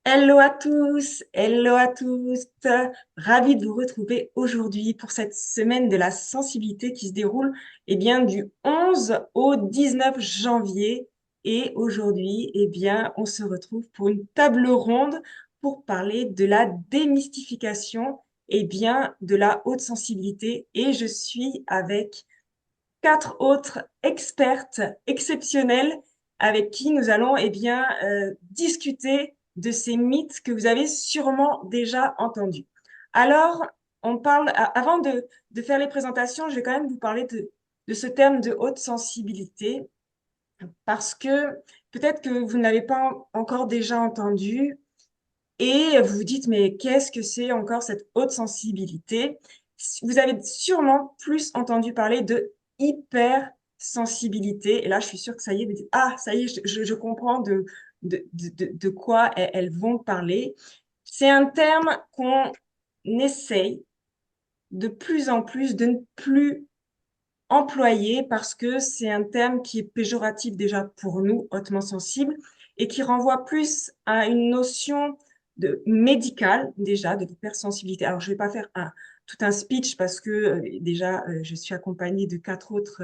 hello à tous. Ravi de vous retrouver aujourd'hui pour cette semaine de la sensibilité qui se déroule du 11 au 19 janvier. Et aujourd'hui, on se retrouve pour une table ronde pour parler de la démystification de la haute sensibilité. Et je suis avec quatre autres expertes exceptionnelles avec qui nous allons discuter de ces mythes que vous avez sûrement déjà entendus. Alors, avant de faire les présentations, je vais quand même vous parler de ce terme de haute sensibilité parce que peut-être que vous ne l'avez pas encore déjà entendu et vous vous dites, mais qu'est-ce que c'est encore cette haute sensibilité? Vous avez sûrement plus entendu parler de hypersensibilité. Et là, je suis sûre que ça y est, vous dites, ah, ça y est, je comprends de quoi elles vont parler. C'est un terme qu'on essaye de plus en plus de ne plus employer parce que c'est un terme qui est péjoratif déjà pour nous, hautement sensibles, et qui renvoie plus à une notion de médicale déjà, de l'hypersensibilité. Alors, je ne vais pas faire tout un speech parce que je suis accompagnée de quatre autres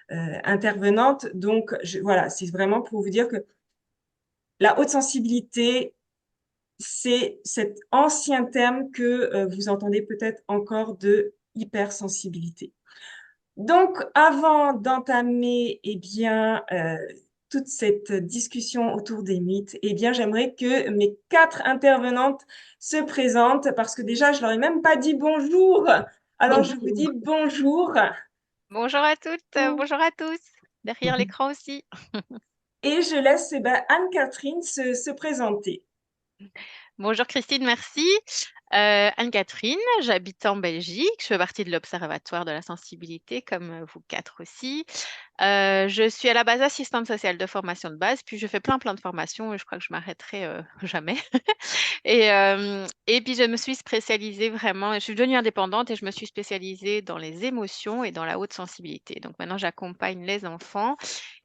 intervenantes. Donc, voilà, c'est vraiment pour vous dire que la haute sensibilité, c'est cet ancien terme que vous entendez peut-être encore de hypersensibilité. Donc, avant d'entamer toute cette discussion autour des mythes, j'aimerais que mes quatre intervenantes se présentent parce que déjà, je leur ai même pas dit bonjour. Alors, je vous dis bonjour Bonjour à toutes, bonjour à tous, derrière l'écran aussi. et je laisse Anne-Catherine se présenter. Bonjour Christine, merci. Anne-Catherine, j'habite en Belgique, je fais partie de l'Observatoire de la sensibilité, comme vous quatre aussi. Je suis à la base assistante sociale de formation de base, puis je fais plein de formations et je crois que je m'arrêterai jamais. Et puis je me suis spécialisée vraiment, je suis devenue indépendante et je me suis spécialisée dans les émotions et dans la haute sensibilité. Donc maintenant, j'accompagne les enfants,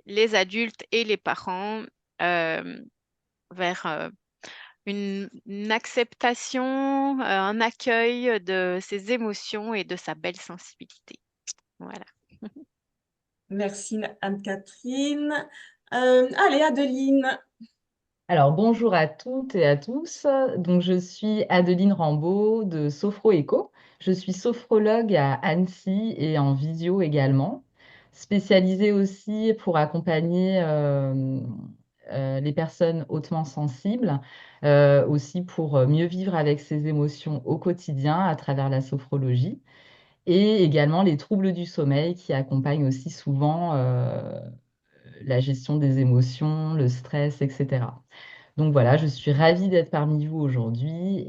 les adultes et les parents euh, vers une acceptation, un accueil de ses émotions et de sa belle sensibilité. Voilà. Merci Anne-Catherine. Allez, Adeline. Alors, bonjour à toutes et à tous. Donc, je suis Adeline Rambaud de Sophro Eco. Je suis sophrologue à Annecy et en visio également, spécialisée aussi pour accompagner les personnes hautement sensibles, aussi pour mieux vivre avec ses émotions au quotidien à travers la sophrologie, et également les troubles du sommeil qui accompagnent aussi souvent la gestion des émotions, le stress, etc. Donc voilà, je suis ravie d'être parmi vous aujourd'hui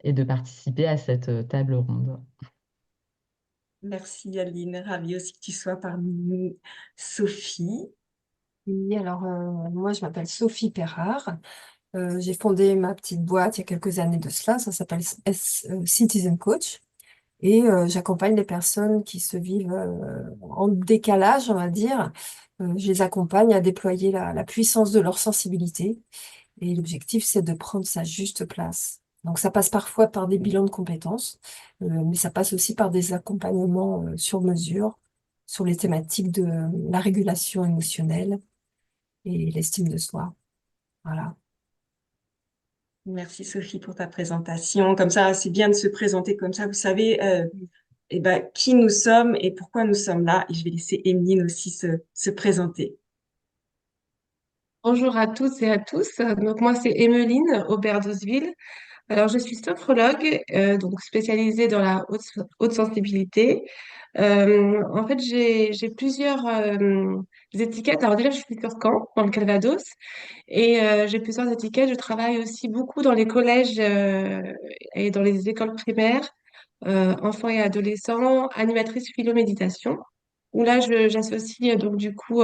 et de participer à cette table ronde. Merci Adeline, ravie aussi que tu sois parmi nous. Sophie. Oui, alors moi je m'appelle Sophie Perrard. J'ai fondé ma petite boîte il y a quelques années de cela. Ça s'appelle Citizen Coach. Et j'accompagne les personnes qui se vivent en décalage, on va dire. Je les accompagne à déployer la puissance de leur sensibilité. Et l'objectif, c'est de prendre sa juste place. Donc ça passe parfois par des bilans de compétences, mais ça passe aussi par des accompagnements sur mesure sur les thématiques de la régulation émotionnelle et l'estime de soi. Voilà. Merci Sophie pour ta présentation. Comme ça, c'est bien de se présenter comme ça. Vous savez qui nous sommes et pourquoi nous sommes là. Et je vais laisser Emeline aussi se présenter. Bonjour à toutes et à tous. Donc moi c'est Emmeline Aubert-Dosville. Alors je suis sophrologue, donc spécialisée dans la haute sensibilité. En fait j'ai plusieurs étiquettes. Alors déjà je suis sur Caen dans le Calvados et j'ai plusieurs étiquettes. Je travaille aussi beaucoup dans les collèges et dans les écoles primaires, enfants et adolescents, animatrice philo-méditation. Où là j'associe donc du coup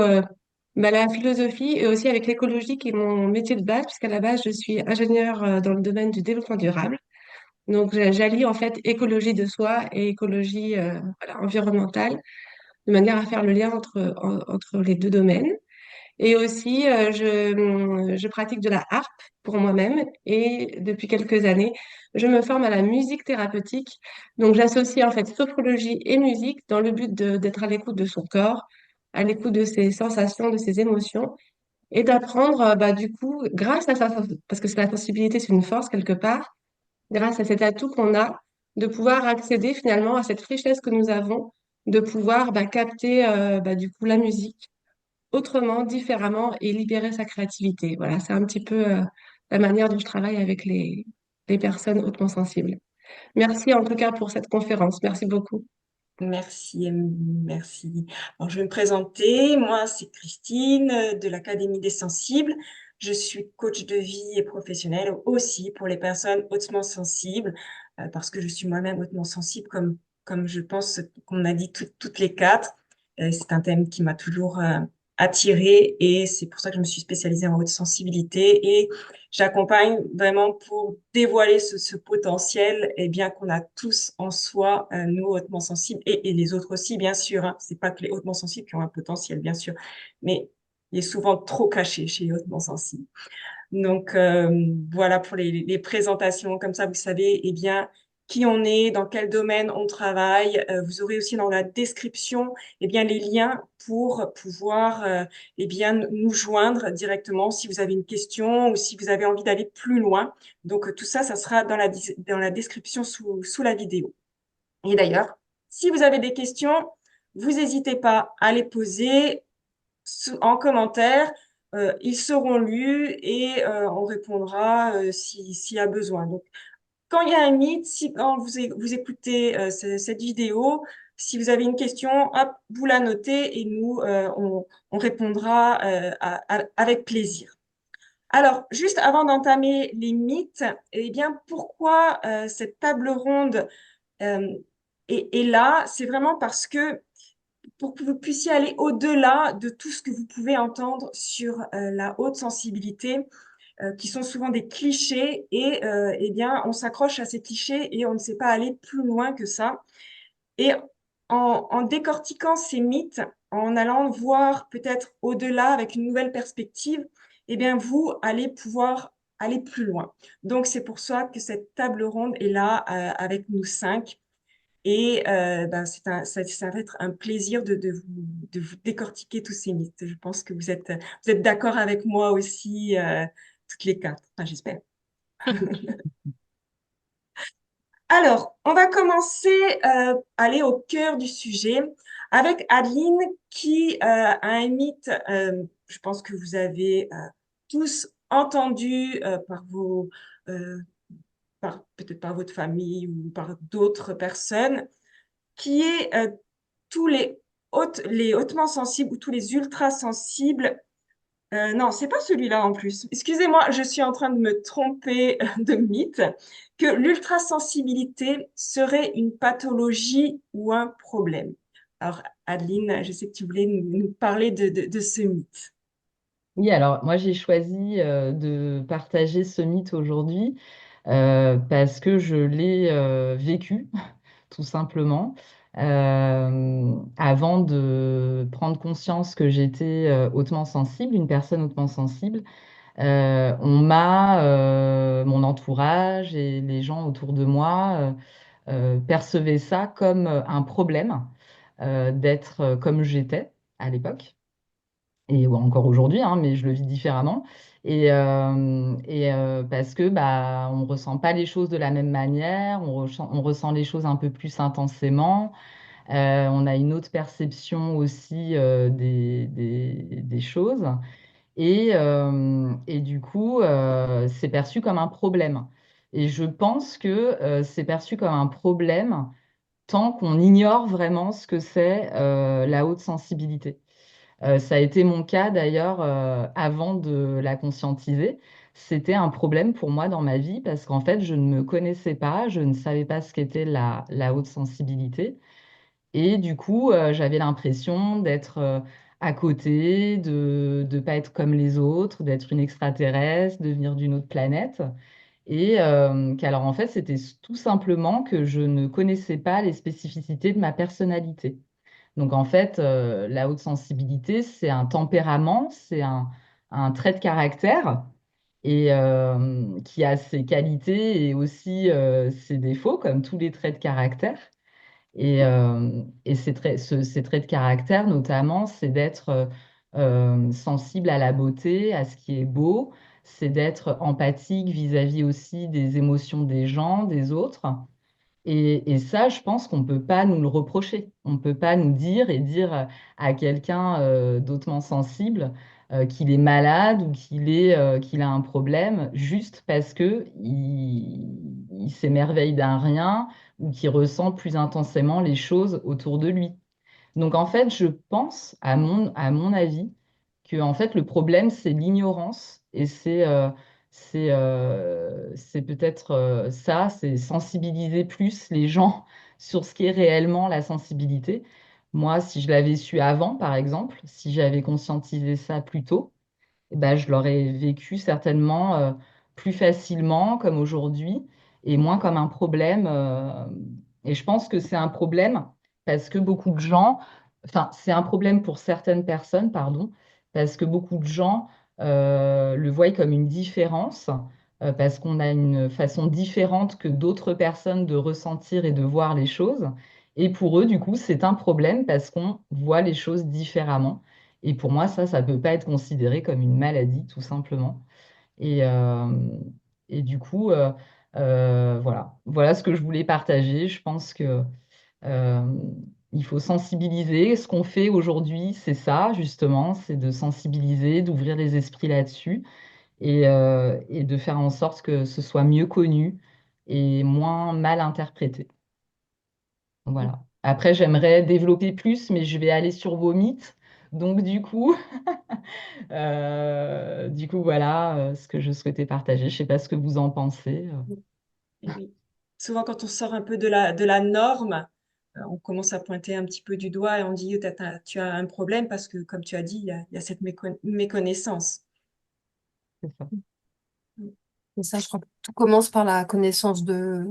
la philosophie et aussi avec l'écologie qui est mon métier de base, puisqu'à la base, je suis ingénieure dans le domaine du développement durable. Donc, j'allie en fait écologie de soi et écologie voilà, environnementale, de manière à faire le lien entre les deux domaines. Et aussi, je pratique de la harpe pour moi-même et depuis quelques années, je me forme à la musique thérapeutique. Donc, j'associe en fait sophrologie et musique dans le but d'être à l'écoute de son corps, à l'écoute de ses sensations, de ses émotions et d'apprendre, bah, du coup, grâce à ça, parce que c'est la sensibilité, c'est une force quelque part, grâce à cet atout qu'on a, de pouvoir accéder finalement à cette richesse que nous avons, de pouvoir bah, capter bah, du coup la musique autrement, différemment et libérer sa créativité. Voilà, c'est un petit peu la manière dont je travaille avec les personnes hautement sensibles. Merci en tout cas pour cette conférence. Merci beaucoup. Merci, merci. Alors, je vais me présenter. Moi, c'est Christine de l'Académie des Sensibles. Je suis coach de vie et professionnelle aussi pour les personnes hautement sensibles, parce que je suis moi-même hautement sensible, comme je pense qu'on a dit toutes les quatre. C'est un thème qui m'a toujours attirée et c'est pour ça que je me suis spécialisée en haute sensibilité et j'accompagne vraiment pour dévoiler ce potentiel et bien qu'on a tous en soi, nous hautement sensibles et les autres aussi, bien sûr. Hein. C'est pas que les hautement sensibles qui ont un potentiel, bien sûr, mais il est souvent trop caché chez les hautement sensibles. Donc voilà pour les présentations comme ça, vous savez, eh bien qui on est, dans quel domaine on travaille. Vous aurez aussi dans la description eh bien les liens pour pouvoir eh bien nous joindre directement si vous avez une question ou si vous avez envie d'aller plus loin. Donc tout ça, ça sera dans la description sous la vidéo. Et d'ailleurs, si vous avez des questions, vous n'hésitez pas à les poser en commentaire. Ils seront lus et on répondra s'il y a besoin. Donc, quand il y a un mythe, si quand vous écoutez cette vidéo, si vous avez une question, hop, vous la notez et nous, on répondra avec plaisir. Alors, juste avant d'entamer les mythes, eh bien, pourquoi cette table ronde euh, est là? C'est vraiment parce que pour que vous puissiez aller au-delà de tout ce que vous pouvez entendre sur la haute sensibilité, qui sont souvent des clichés, et eh bien, on s'accroche à ces clichés et on ne sait pas aller plus loin que ça. Et en décortiquant ces mythes, en allant voir peut-être au-delà avec une nouvelle perspective, eh bien, vous allez pouvoir aller plus loin. Donc, c'est pour ça que cette table ronde est là avec nous cinq et ben, ça va être un plaisir de vous décortiquer tous ces mythes. Je pense que vous êtes d'accord avec moi aussi, toutes les quatre. Enfin, j'espère. Alors, on va commencer, aller au cœur du sujet avec Adeline qui a un mythe, je pense que vous avez tous entendu euh, peut-être par votre famille ou par d'autres personnes qui est tous les hautement sensibles ou tous les ultra sensibles. Non, c'est pas celui-là en plus. Excusez-moi, je suis en train de me tromper de mythe, que l'ultrasensibilité serait une pathologie ou un problème. Alors, Adeline, je sais que tu voulais nous parler de ce mythe. Oui, alors moi j'ai choisi de partager ce mythe aujourd'hui parce que je l'ai vécu, tout simplement. Avant de prendre conscience que j'étais hautement sensible, une personne hautement sensible, mon entourage et les gens autour de moi percevaient ça comme un problème d'être comme j'étais à l'époque et ou encore aujourd'hui, hein, mais je le vis différemment. Parce que bah, on ne ressent pas les choses de la même manière, on ressent les choses un peu plus intensément, on a une autre perception aussi des choses. Et du coup, c'est perçu comme un problème. Et je pense que c'est perçu comme un problème tant qu'on ignore vraiment ce que c'est la haute sensibilité. Ça a été mon cas d'ailleurs avant de la conscientiser. C'était un problème pour moi dans ma vie parce qu'en fait, je ne me connaissais pas, je ne savais pas ce qu'était la haute sensibilité. Et du coup, j'avais l'impression d'être à côté, de ne pas être comme les autres, d'être une extraterrestre, de venir d'une autre planète. Et qu'alors en fait, c'était tout simplement que je ne connaissais pas les spécificités de ma personnalité. Donc en fait, la haute sensibilité, c'est un tempérament, c'est un trait de caractère et qui a ses qualités et aussi ses défauts, comme tous les traits de caractère. Et ces traits de caractère, notamment, c'est d'être sensible à la beauté, à ce qui est beau, c'est d'être empathique vis-à-vis aussi des émotions des gens, des autres. Et ça, je pense qu'on ne peut pas nous le reprocher. On ne peut pas nous dire et dire à quelqu'un d'autrement sensible qu'il est malade ou qu'il a un problème juste parce que il s'émerveille d'un rien ou qu'il ressent plus intensément les choses autour de lui. Donc en fait, je pense, à mon avis, que en fait, le problème, c'est l'ignorance et c'est peut-être ça, c'est sensibiliser plus les gens sur ce qu'est réellement la sensibilité. Moi, si je l'avais su avant, par exemple, si j'avais conscientisé ça plus tôt, eh ben, je l'aurais vécu certainement plus facilement comme aujourd'hui et moins comme un problème. Et je pense que c'est un problème parce que beaucoup de gens, enfin, c'est un problème pour certaines personnes, pardon, parce que beaucoup de gens le voient comme une différence, parce qu'on a une façon différente que d'autres personnes de ressentir et de voir les choses. Et pour eux, du coup, c'est un problème parce qu'on voit les choses différemment. Et pour moi, ça ne peut pas être considéré comme une maladie, tout simplement. Et, euh, et du coup, voilà ce que je voulais partager. Je pense que euh, il faut sensibiliser. Ce qu'on fait aujourd'hui, c'est ça, justement, c'est de sensibiliser, d'ouvrir les esprits là-dessus et de faire en sorte que ce soit mieux connu et moins mal interprété. Voilà. Après, j'aimerais développer plus, mais je vais aller sur vos mythes. Donc, du coup, voilà ce que je souhaitais partager. Je ne sais pas ce que vous en pensez. Et oui. Souvent, quand on sort un peu de la norme, on commence à pointer un petit peu du doigt et on dit, tu as un problème parce que, comme tu as dit, il y a cette méconnaissance. C'est ça. Et ça, je crois que tout commence par la connaissance de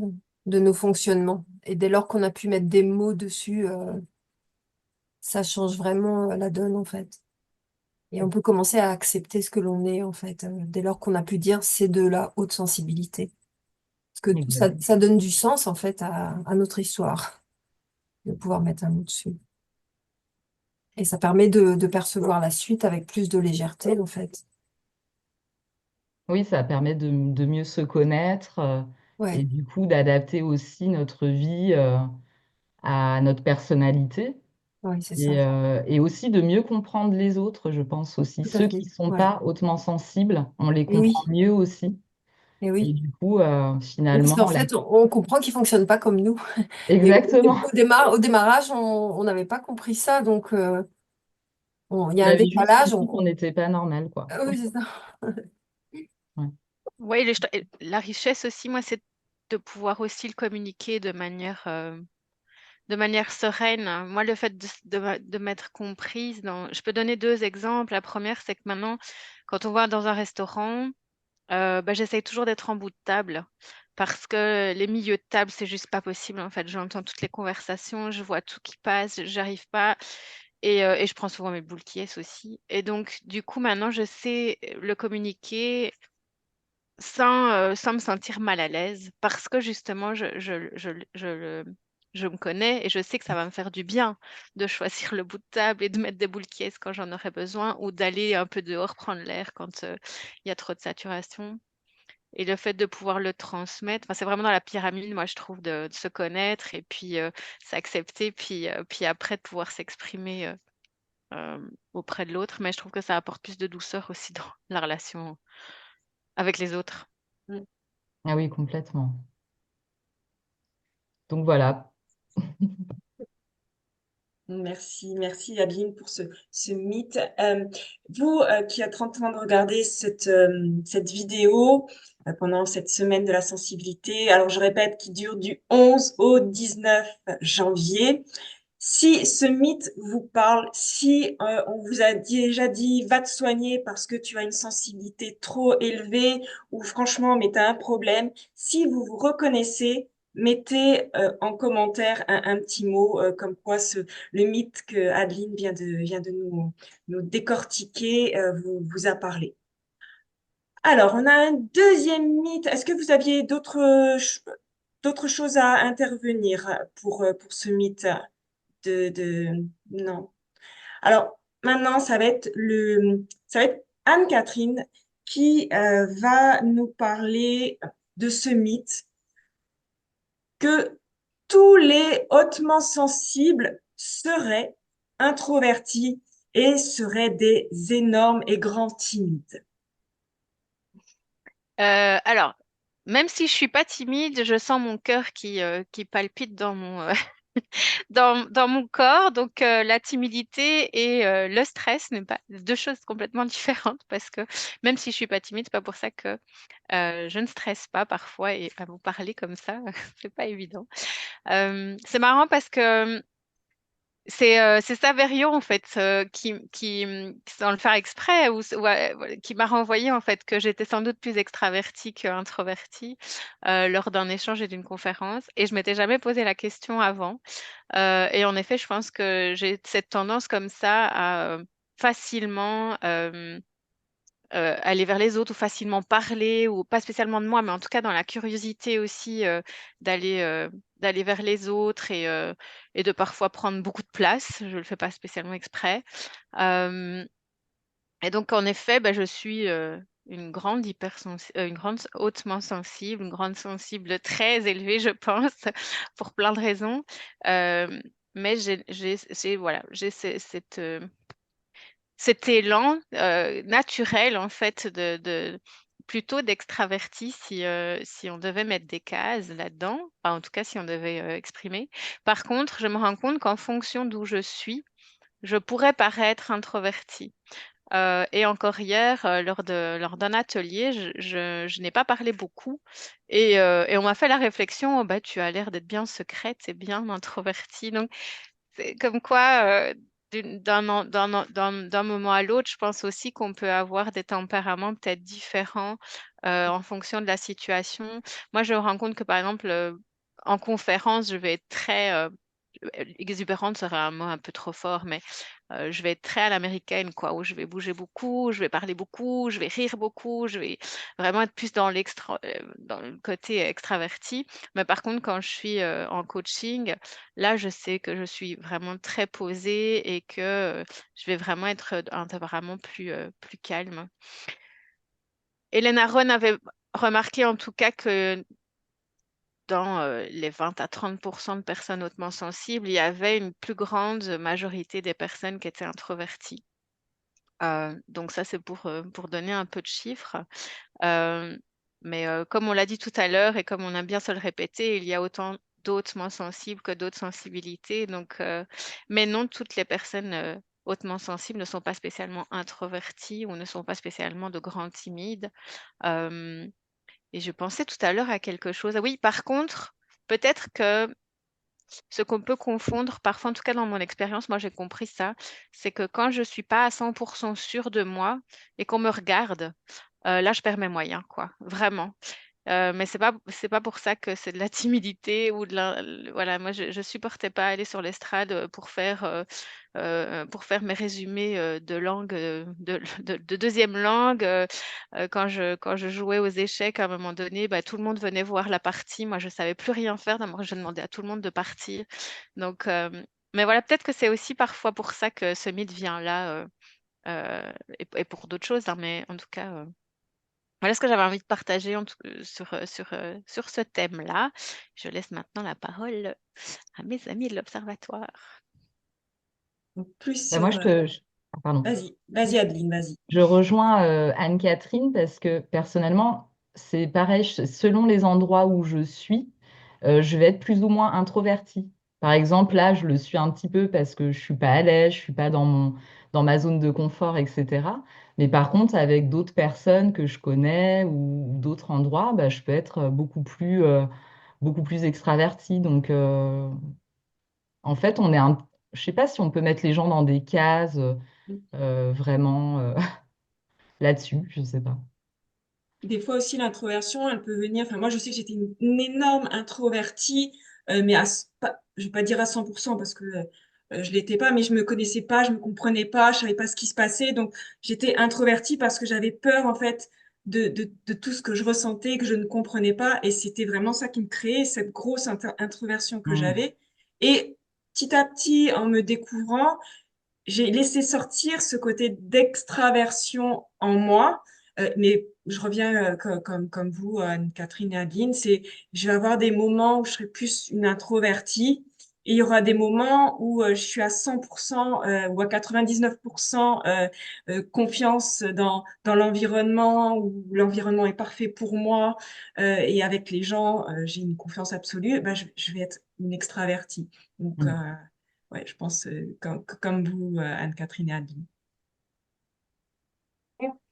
nos fonctionnements. Et dès lors qu'on a pu mettre des mots dessus, ça change vraiment la donne, en fait. Et on peut commencer à accepter ce que l'on est, en fait, dès lors qu'on a pu dire c'est de la haute sensibilité. Parce que tout ça, Exact. ça donne du sens, en fait, à notre histoire, de pouvoir mettre un mot dessus. Et ça permet de percevoir la suite avec plus de légèreté, en fait. Oui, ça permet de mieux se connaître et Ouais, du coup d'adapter aussi notre vie à notre personnalité ouais, c'est ça. et aussi de mieux comprendre les autres, je pense aussi. Tout à Ceux qui fait. ne sont Ouais. pas hautement sensibles, on les Et comprend oui, mieux aussi. et Et oui. du coup, Oui, parce qu'en finalement, fait, on comprend qu'ils ne fonctionnent pas comme nous. Et exactement. au démarrage, on n'avait pas compris ça. Donc, il y a On un avait juste décalage. compris qu'on n'était pas normal, quoi. Ah oui, c'est ça. Ouais. Oui, et la richesse aussi, moi, c'est de pouvoir aussi le communiquer de manière sereine. Moi, le fait de m'être comprise, je peux donner deux exemples. La première, c'est que maintenant, quand on va dans un restaurant, bah, j'essaye toujours d'être en bout de table parce que les milieux de table, c'est juste pas possible en fait. J'entends toutes les conversations, je vois tout qui passe, j'arrive pas. Et je prends souvent mes boules qui est aussi. Et donc, du coup, maintenant, je sais le communiquer sans me sentir mal à l'aise parce que justement, je me connais et je sais que ça va me faire du bien de choisir le bout de table et de mettre des boules qui est quand j'en aurai besoin ou d'aller un peu dehors prendre l'air quand il y a trop de saturation. Et le fait de pouvoir le transmettre, enfin, c'est vraiment dans la pyramide, moi, je trouve, de se connaître et puis s'accepter, puis après de pouvoir s'exprimer auprès de l'autre. Mais je trouve que ça apporte plus de douceur aussi dans la relation avec les autres. Mm. Ah oui, complètement. Donc voilà. Merci, merci Adeline pour ce mythe. Vous qui êtes en train de regarder cette vidéo pendant cette semaine de la sensibilité, alors je répète, qui dure du 11 au 19 janvier. Si ce mythe vous parle, si on vous a déjà dit va te soigner parce que tu as une sensibilité trop élevée ou franchement mais tu as un problème, si vous vous reconnaissez, mettez en commentaire un petit mot comme quoi le mythe que Adeline vient de nous décortiquer vous a parlé. Alors, on a un deuxième mythe. Est-ce que vous aviez d'autres choses à intervenir pour ce mythe de... Non. Alors, maintenant, ça va être Anne-Catherine qui va nous parler de ce mythe que tous les hautement sensibles seraient introvertis et seraient des énormes et grands timides. Alors, même si je suis pas timide, je sens mon cœur qui palpite dans dans mon corps. Donc, la timidité et le stress n'est pas deux choses complètement différentes parce que même si je suis pas timide, c'est pas pour ça que je ne stresse pas parfois et à vous parler comme ça, c'est pas évident. C'est marrant parce que c'est Saverio en fait sans le faire exprès ou qui m'a renvoyé en fait que j'étais sans doute plus extravertie qu'introvertie lors d'un échange et d'une conférence et je m'étais jamais posé la question avant. Et en effet, je pense que j'ai cette tendance comme ça à facilement aller vers les autres ou facilement parler ou pas spécialement de moi, mais en tout cas dans la curiosité aussi d'aller d'aller vers les autres et de parfois prendre beaucoup de place. Je le fais pas spécialement exprès. Euh, et donc en effet, bah, je suis une grande hautement sensible, une grande sensible très élevée, je pense, pour plein de raisons. Euh, mais voilà, j'ai cet élan naturel en fait plutôt d'extraverti si on devait mettre des cases là-dedans, enfin, en tout cas si on devait exprimer. Par contre, je me rends compte qu'en fonction d'où je suis, je pourrais paraître introvertie. Et encore hier, lors d'un atelier, je n'ai pas parlé beaucoup et on m'a fait la réflexion, oh, bah, tu as l'air d'être bien secrète et bien introvertie. Donc, c'est comme quoi, d'un moment à l'autre, je pense aussi qu'on peut avoir des tempéraments peut-être différents en fonction de la situation. Moi, je me rends compte que, par exemple, en conférence, je vais être très exubérante serait un mot un peu trop fort, mais je vais être très à l'américaine, quoi, où je vais bouger beaucoup, je vais parler beaucoup, je vais rire beaucoup, je vais vraiment être plus dans le côté extraverti. Mais par contre, quand je suis en coaching, là, je sais que je suis vraiment très posée et que je vais vraiment être un tempérament plus calme. Hélène Aron avait remarqué en tout cas que dans les 20 à 30 de personnes hautement sensibles, il y avait une plus grande majorité des personnes qui étaient introverties. Donc ça, c'est pour donner un peu de chiffres. Euh, mais comme on l'a dit tout à l'heure et comme on aime bien se le répéter, il y a autant d'hautement sensibles que d'autres sensibilités. Donc, mais non, toutes les personnes hautement sensibles ne sont pas spécialement introverties ou ne sont pas spécialement de grands timides. Euh, et je pensais tout à l'heure à quelque chose. Ah oui, par contre, peut-être que ce qu'on peut confondre, parfois, en tout cas dans mon expérience, moi j'ai compris ça, c'est que quand je suis pas à 100% sûre de moi et qu'on me regarde, là je perds mes moyens, quoi, vraiment. Mais c'est pas pour ça que c'est de la timidité ou voilà, moi je supportais pas aller sur l'estrade pour faire mes résumés de langue de deuxième langue. Quand je jouais aux échecs, à un moment donné, bah, tout le monde venait voir la partie. Moi, je savais plus rien faire. D'abord, je demandais à tout le monde de partir. Donc, mais voilà, peut-être que c'est aussi parfois pour ça que ce mythe vient là et pour d'autres choses, hein, mais en tout cas. Voilà ce que j'avais envie de partager sur ce thème-là. Je laisse maintenant la parole à mes amis de l'Observatoire. Donc, plus Bah, moi, sur... ah, pardon. Vas-y Adeline, vas-y. Je rejoins Anne-Catherine parce que personnellement, c'est pareil, selon les endroits où je suis, je vais être plus ou moins introvertie. Par exemple, là, je le suis un petit peu parce que je suis pas à l'aise, je suis pas dans ma zone de confort, etc. Mais par contre, avec d'autres personnes que je connais ou d'autres endroits, bah, je peux être beaucoup plus extravertie. Donc, en fait, je sais pas si on peut mettre les gens dans des cases vraiment. Là-dessus, je sais pas. des fois aussi, l'introversion, elle peut venir. Enfin, moi, je sais que j'étais une énorme introvertie, mais je vais pas dire à 100% parce que je l'étais pas, mais je me connaissais pas, je me comprenais pas, je savais pas ce qui se passait. Donc, j'étais introvertie parce que j'avais peur, en fait, de tout ce que je ressentais, que je ne comprenais pas. Et c'était vraiment ça qui me créait cette grosse introversion que Mm. j'avais. Et petit à petit, en me découvrant, j'ai laissé sortir ce côté d'extraversion en moi, mais je reviens comme vous, Anne-Catherine et Adeline, je vais avoir des moments où je serai plus une introvertie et il y aura des moments où je suis à 100% ou à 99% confiance dans l'environnement, où l'environnement est parfait pour moi et avec les gens, j'ai une confiance absolue, ben, je vais être une extravertie. Donc, Mm. ouais, je pense comme vous, Anne-Catherine et Adeline.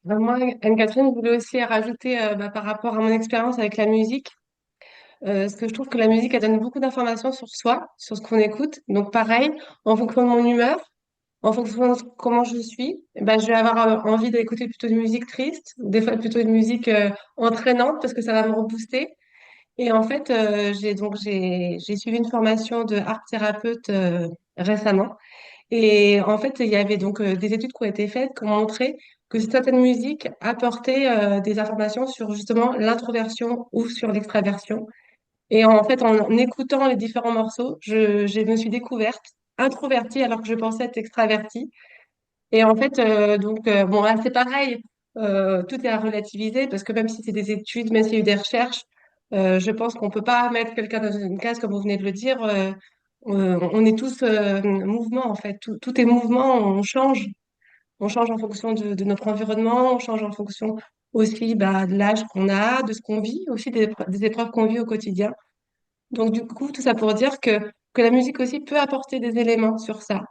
Moi, Anne-Catherine, je voulais aussi rajouter par rapport à mon expérience avec la musique, parce que je trouve que la musique, elle donne beaucoup d'informations sur soi, sur ce qu'on écoute. Donc pareil, en fonction de mon humeur, en fonction de comment je suis, eh ben, je vais avoir envie d'écouter plutôt de musique triste, ou des fois plutôt une musique entraînante, parce que ça va me rebooster. Et en fait, j'ai suivi une formation de art thérapeute récemment. Et en fait, il y avait donc des études qui ont été faites qui ont montré que certaines musiques apportaient des informations sur justement l'introversion ou sur l'extraversion. Et en fait, en écoutant les différents morceaux, je me suis découverte introvertie alors que je pensais être extravertie. Et en fait, bon, là, c'est pareil, tout est à relativiser parce que même si c'est des études, même s'il y a eu des recherches, je pense qu'on peut pas mettre quelqu'un dans une case, comme vous venez de le dire. On est tous mouvement, en fait. Tout est mouvement, on change. On change en fonction de notre environnement, on change en fonction aussi bah, de l'âge qu'on a, de ce qu'on vit, aussi des épreuves qu'on vit au quotidien. Donc, du coup, tout ça pour dire que la musique aussi peut apporter des éléments sur ça,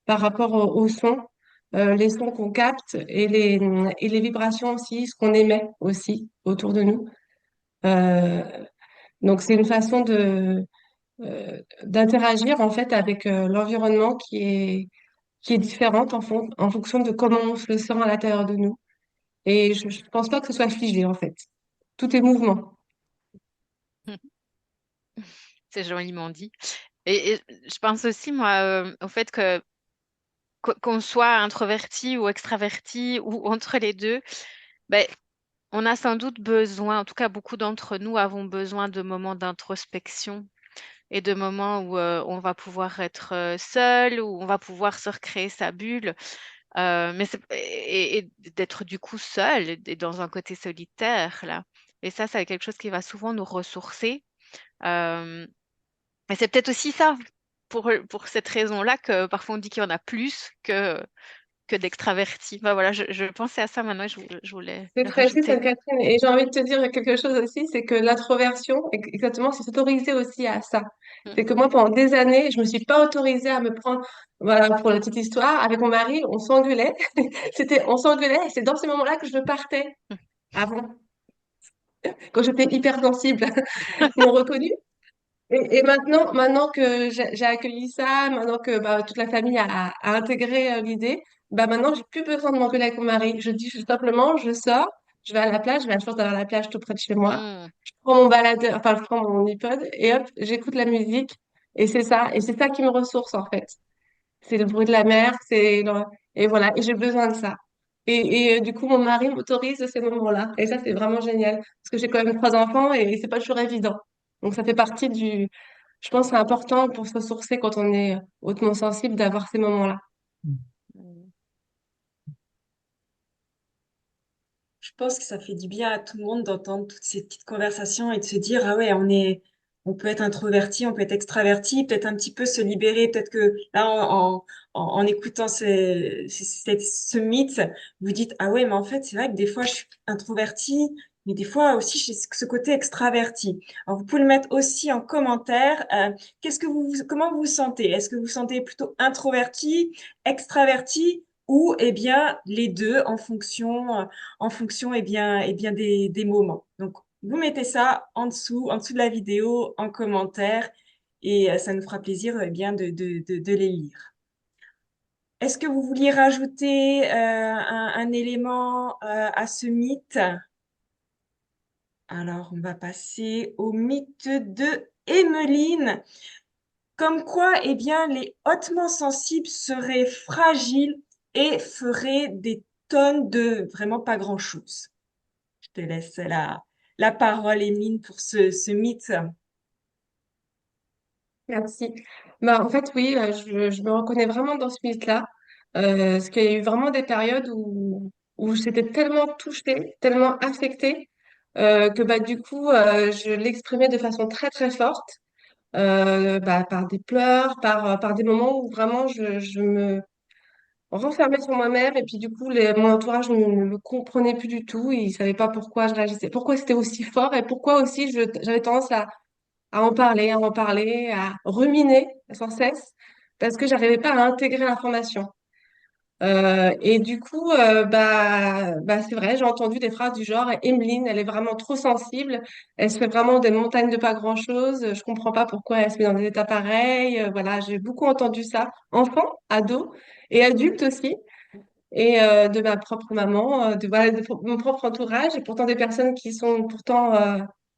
par rapport au son, les sons qu'on capte et les vibrations aussi, ce qu'on émet aussi autour de nous. Euh, donc, c'est une façon d'interagir en fait avec l'environnement qui est différente en fonction de comment on se le sent à l'intérieur de nous. Et je ne pense pas que ce soit figé en fait. Tout est mouvement. C'est joliment dit. Et je pense aussi, moi, au fait qu'on soit introverti ou extraverti ou entre les deux, ben, on a sans doute besoin, en tout cas beaucoup d'entre nous avons besoin de moments d'introspection et de moments où on va pouvoir être seul, où on va pouvoir se recréer sa bulle, et d'être du coup seul et dans un côté solitaire là. Et ça, c'est quelque chose qui va souvent nous ressourcer. Euh, et c'est peut-être aussi ça, pour cette raison-là, que parfois on dit qu'il y en a plus que d'extravertis. Ben voilà, je pensais à ça maintenant, et je voulais C'est le très juste, rajouter. Anne-Catherine. Et j'ai envie de te dire quelque chose aussi, c'est que l'introversion, exactement, c'est s'autoriser aussi à ça. Mm. C'est que moi, pendant des années, je me suis pas autorisée à me prendre, voilà, pour la petite histoire, avec mon mari, on s'engueulait. On s'engueulait, et c'est dans ces moments-là que je partais. Avant, quand j'étais hypersensible, ils m'ont reconnu. Et maintenant que j'ai accueilli ça, maintenant que bah, toute la famille a intégré l'idée, bah maintenant j'ai plus besoin de m'engueuler avec mon mari. Je dis juste simplement, je sors, je vais à la plage, j'ai la chance d'avoir la plage tout près de chez moi. Mm. Je prends mon baladeur, enfin je prends mon iPod et hop, j'écoute la musique et c'est ça qui me ressource en fait. C'est le bruit de la mer, et voilà, et j'ai besoin de ça. Du coup, mon mari m'autorise ces moments-là. Et ça, c'est vraiment génial. Parce que j'ai quand même 3 enfants et c'est pas toujours évident. Donc, ça fait partie je pense que c'est important pour se ressourcer quand on est hautement sensible d'avoir ces moments-là. Mm. Je pense que ça fait du bien à tout le monde d'entendre toutes ces petites conversations et de se dire, ah ouais, on peut être introverti, on peut être extraverti, peut-être un petit peu se libérer. Peut-être que là, en écoutant ce mythe, vous dites, ah ouais, mais en fait, c'est vrai que des fois, je suis introverti, mais des fois aussi, j'ai ce côté extraverti. Alors, vous pouvez le mettre aussi en commentaire. Comment vous vous sentez? Est-ce que vous vous sentez plutôt introverti, extraverti ou, eh bien, les deux en fonction eh bien des moments. Donc, vous mettez ça en dessous de la vidéo, en commentaire, et ça nous fera plaisir eh bien de les lire. Est-ce que vous vouliez rajouter un élément à ce mythe? Alors, on va passer au mythe de Emmeline. Comme quoi, eh bien, les hautement sensibles seraient fragiles et feraient des tonnes de vraiment pas grand-chose. Je te laisse la parole, Emmeline, pour ce mythe. Merci. En fait, oui, je me reconnais vraiment dans ce mythe-là, parce qu'il y a eu vraiment des périodes où j'étais tellement touchée, tellement affectée, que du coup, je l'exprimais de façon très, très forte, par des pleurs, par des moments où vraiment je me renfermée sur moi-même, et puis du coup, mon entourage ne me comprenait plus du tout, ils ne savaient pas pourquoi je réagissais, pourquoi c'était aussi fort, et pourquoi aussi j'avais tendance à en parler, à ruminer sans cesse, parce que j'arrivais pas à intégrer l'information. Et du coup, c'est vrai, j'ai entendu des phrases du genre, Emeline, elle est vraiment trop sensible, elle se fait vraiment des montagnes de pas grand-chose, je comprends pas pourquoi elle se met dans des états pareils. Voilà, j'ai beaucoup entendu ça, enfant, ado et adulte aussi, et de ma propre maman, voilà, de mon propre entourage, et pourtant des personnes qui sont pourtant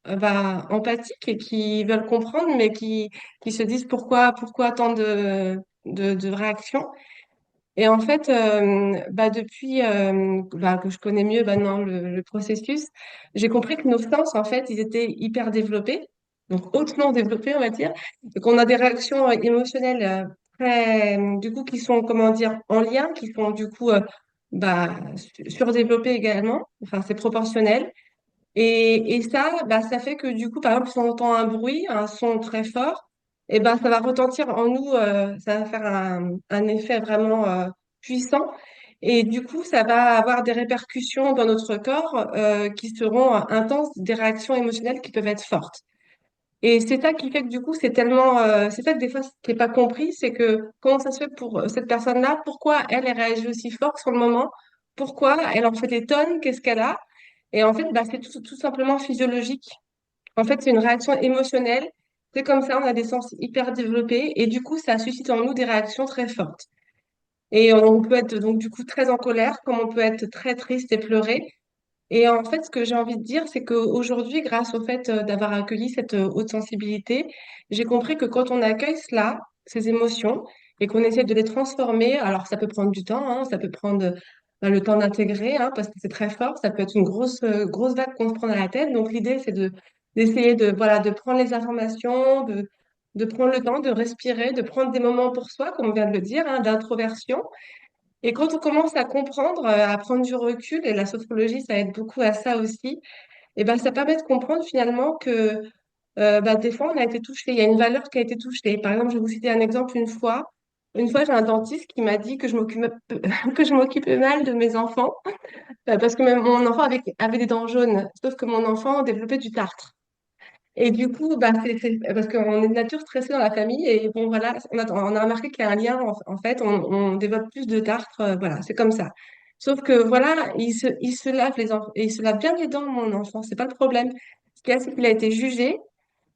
empathiques et qui veulent comprendre, mais qui se disent pourquoi tant de réactions. Et en fait, depuis que je connais mieux maintenant le processus, j'ai compris que nos sens, en fait, ils étaient hyper développés, donc hautement développés, on va dire, et qu'on a des réactions émotionnelles très, du coup, qui sont, comment dire, en lien, qui sont du coup surdéveloppées également, enfin, c'est proportionnel. Et ça, ça fait que du coup, par exemple, si on entend un bruit, un son très fort, et ça va retentir en nous, ça va faire un effet vraiment puissant. Et du coup, ça va avoir des répercussions dans notre corps qui seront intenses, des réactions émotionnelles qui peuvent être fortes. Et c'est ça qui fait que du coup, c'est ça que des fois, ce qui n'est pas compris, c'est que comment ça se fait pour cette personne-là, pourquoi elle, elle réagit aussi fort sur le moment, pourquoi elle en fait des tonnes, qu'est-ce qu'elle a. Et en fait, c'est tout simplement physiologique. En fait, c'est une réaction émotionnelle. C'est comme ça, on a des sens hyper développés et du coup, ça suscite en nous des réactions très fortes. Et on peut être donc du coup très en colère, comme on peut être très triste et pleurer. Et en fait, ce que j'ai envie de dire, c'est qu'aujourd'hui, grâce au fait d'avoir accueilli cette haute sensibilité, j'ai compris que quand on accueille cela, ces émotions, et qu'on essaie de les transformer, alors ça peut prendre du temps, hein, ça peut prendre le temps d'intégrer, hein, parce que c'est très fort, ça peut être une grosse vague qu'on se prend à la tête. Donc l'idée, c'est d'essayer voilà, de prendre les informations, de prendre le temps de respirer, de prendre des moments pour soi, comme on vient de le dire, hein, d'introversion. Et quand on commence à comprendre, à prendre du recul, et la sophrologie, ça aide beaucoup à ça aussi, et ça permet de comprendre finalement que des fois, on a été touché, il y a une valeur qui a été touchée. Par exemple, je vais vous citer un exemple une fois. Une fois, j'ai un dentiste qui m'a dit que je m'occupais que je m'occupais mal de mes enfants, parce que même mon enfant avait des dents jaunes, sauf que mon enfant développait du tartre. Et du coup, parce qu'on est de nature stressée dans la famille, et bon, voilà, on a remarqué qu'il y a un lien, en fait, on développe plus de tartre, voilà, c'est comme ça. Sauf que, voilà, il se lave bien les dents, mon enfant, c'est pas le problème. Ce qu'il y a, c'est qu'il a été jugé,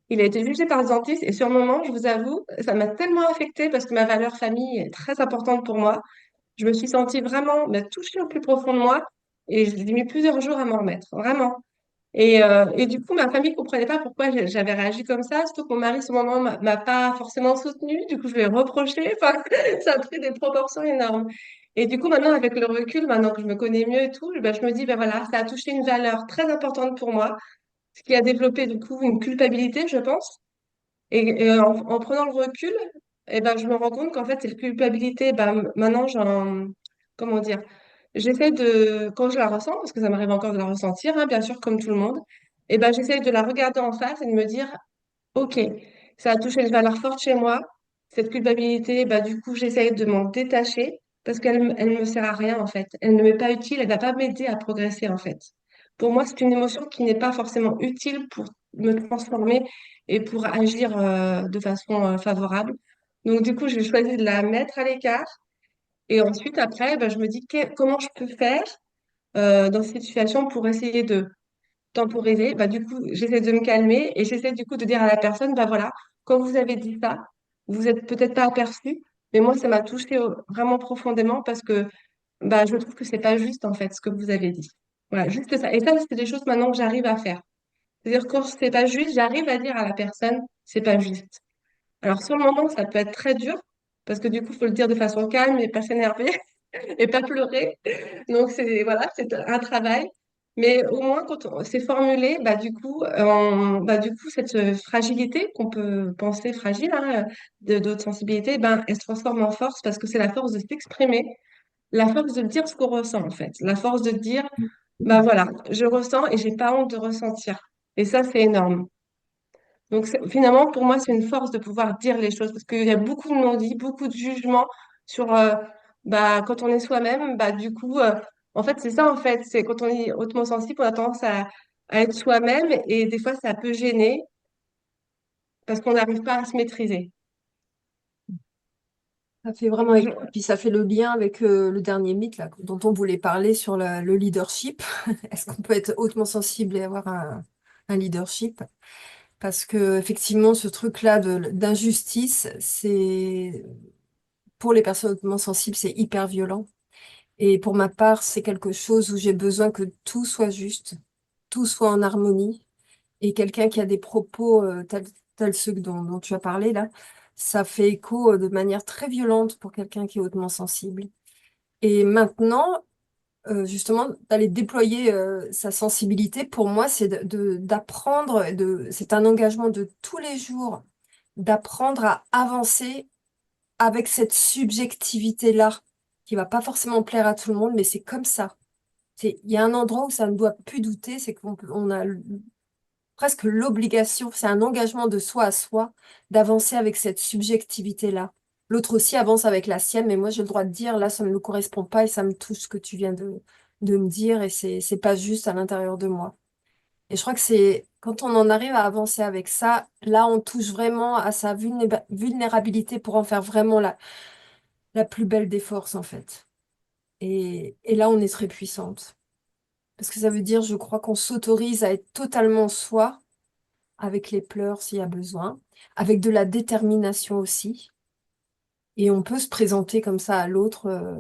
il a été jugé par le dentiste, et sur le moment, je vous avoue, ça m'a tellement affectée, parce que ma valeur famille est très importante pour moi. Je me suis sentie vraiment touchée au plus profond de moi, et j'ai mis plusieurs jours à m'en remettre, vraiment. Et du coup, ma famille comprenait pas pourquoi j'avais réagi comme ça, surtout que mon mari, à ce moment, m'a pas forcément soutenue. Du coup, je lui ai reproché. Enfin, ça a pris des proportions énormes. Et du coup, maintenant, avec le recul, maintenant que je me connais mieux et tout, je me dis, voilà, ça a touché une valeur très importante pour moi, ce qui a développé, du coup, une culpabilité, je pense. Et en prenant le recul, je me rends compte qu'en fait, cette culpabilité, maintenant, comment dire, j'essaie quand je la ressens, parce que ça m'arrive encore de la ressentir, hein, bien sûr, comme tout le monde, j'essaie de la regarder en face et de me dire, OK, ça a touché une valeur forte chez moi. Cette culpabilité, du coup, j'essaie de m'en détacher parce elle me sert à rien, en fait. Elle ne m'est pas utile, elle va pas m'aider à progresser, en fait. Pour moi, c'est une émotion qui n'est pas forcément utile pour me transformer et pour agir de façon favorable. Donc, du coup, j'ai choisi de la mettre à l'écart. Et ensuite, après, je me dis comment je peux faire dans cette situation pour essayer de temporiser. Du coup, j'essaie de me calmer et j'essaie du coup de dire à la personne, voilà, quand vous avez dit ça, vous êtes peut-être pas aperçu, mais moi, ça m'a touché vraiment profondément parce que je trouve que c'est pas juste en fait ce que vous avez dit. Voilà, juste ça. Et ça, c'est des choses maintenant que j'arrive à faire. C'est-à-dire quand c'est pas juste, j'arrive à dire à la personne, c'est pas juste. Alors sur le moment, ça peut être très dur, parce que du coup, il faut le dire de façon calme et pas s'énerver et pas pleurer. Donc c'est voilà, c'est un travail. Mais au moins, quand c'est formulé, bah, du coup, cette fragilité qu'on peut penser fragile, hein, de d'autres sensibilités, ben, elle se transforme en force parce que c'est la force de s'exprimer, la force de dire ce qu'on ressent, en fait, la force de dire, bah voilà, je ressens et j'ai pas honte de ressentir. Et ça, c'est énorme. Donc finalement, pour moi, c'est une force de pouvoir dire les choses parce qu'il y a beaucoup de non-dits, beaucoup de jugements sur bah, quand on est soi-même, bah, du coup, en fait, c'est ça, en fait, c'est quand on est hautement sensible, on a tendance à être soi-même et des fois, ça peut gêner parce qu'on n'arrive pas à se maîtriser. Ça fait vraiment écho. Puis ça fait le lien avec le dernier mythe là, dont on voulait parler sur le leadership. Est-ce qu'on peut être hautement sensible et avoir un leadership? Parce que effectivement, ce truc-là d'injustice, c'est pour les personnes hautement sensibles, c'est hyper violent. Et pour ma part, c'est quelque chose où j'ai besoin que tout soit juste, tout soit en harmonie. Et quelqu'un qui a des propos tels ceux dont tu as parlé là, ça fait écho de manière très violente pour quelqu'un qui est hautement sensible. Et maintenant, justement, d'aller déployer sa sensibilité, pour moi, c'est d'apprendre, c'est un engagement de tous les jours, d'apprendre à avancer avec cette subjectivité-là, qui va pas forcément plaire à tout le monde, mais c'est comme ça. Il y a un endroit où ça ne doit plus douter, c'est on a presque l'obligation, c'est un engagement de soi à soi, d'avancer avec cette subjectivité-là. L'autre aussi avance avec la sienne, mais moi j'ai le droit de dire, là ça ne me correspond pas et ça me touche ce que tu viens de me dire et c'est pas juste à l'intérieur de moi. Et je crois que c'est quand on en arrive à avancer avec ça, là on touche vraiment à sa vulnérabilité pour en faire vraiment la plus belle des forces en fait. Et là on est très puissante. Parce que ça veut dire, je crois qu'on s'autorise à être totalement soi avec les pleurs s'il y a besoin, avec de la détermination aussi. Et on peut se présenter comme ça à l'autre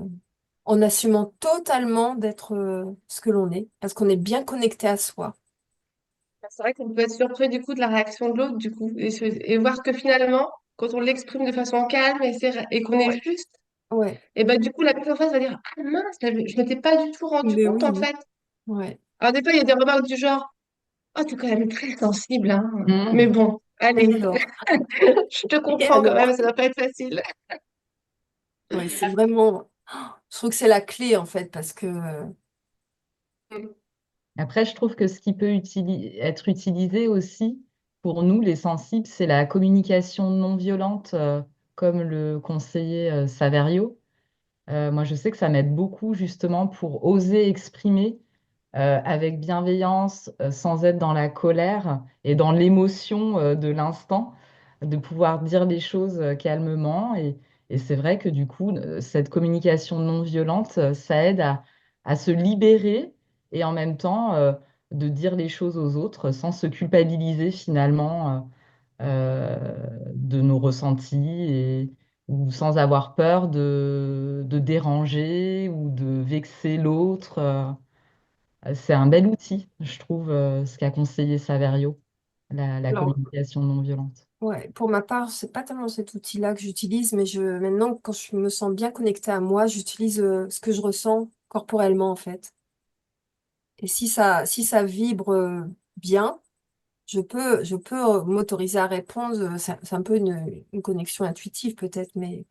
en assumant totalement d'être ce que l'on est, parce qu'on est bien connecté à soi. C'est vrai qu'on peut être surpris du coup de la réaction de l'autre, du coup, et voir que finalement, quand on l'exprime de façon calme et qu'on est Ouais. juste, Ouais, et ben du coup, la personne en face va dire, ah mince, je m'étais pas du tout rendu mais compte en oui, fait. ouais, Alors des fois, il y a des remarques du genre, oh, t'es quand même très sensible, hein. Mais Mmh. bon, et allez, alors? je te Et comprends quand même, alors? ça doit pas être facile. Ouais, c'est vraiment, je trouve que c'est la clé en fait, parce que, Après, je trouve que ce qui peut être utilisé aussi pour nous, les sensibles, c'est la communication non violente, comme le conseillait Saverio. Moi, je sais que ça m'aide beaucoup justement pour oser exprimer avec bienveillance, sans être dans la colère et dans l'émotion de l'instant, de pouvoir dire les choses calmement. Et c'est vrai que du coup, cette communication non violente, ça aide à se libérer et en même temps de dire les choses aux autres sans se culpabiliser finalement de nos ressentis ou sans avoir peur de déranger ou de vexer l'autre. C'est un bel outil, je trouve, ce qu'a conseillé Saverio, la alors, communication non violente. ouais, pour ma part, c'est pas tellement cet outil-là que j'utilise, mais maintenant, quand je me sens bien connectée à moi, j'utilise ce que je ressens corporellement en fait. Et si ça vibre bien, je peux m'autoriser à répondre. C'est un peu une connexion intuitive peut-être, mais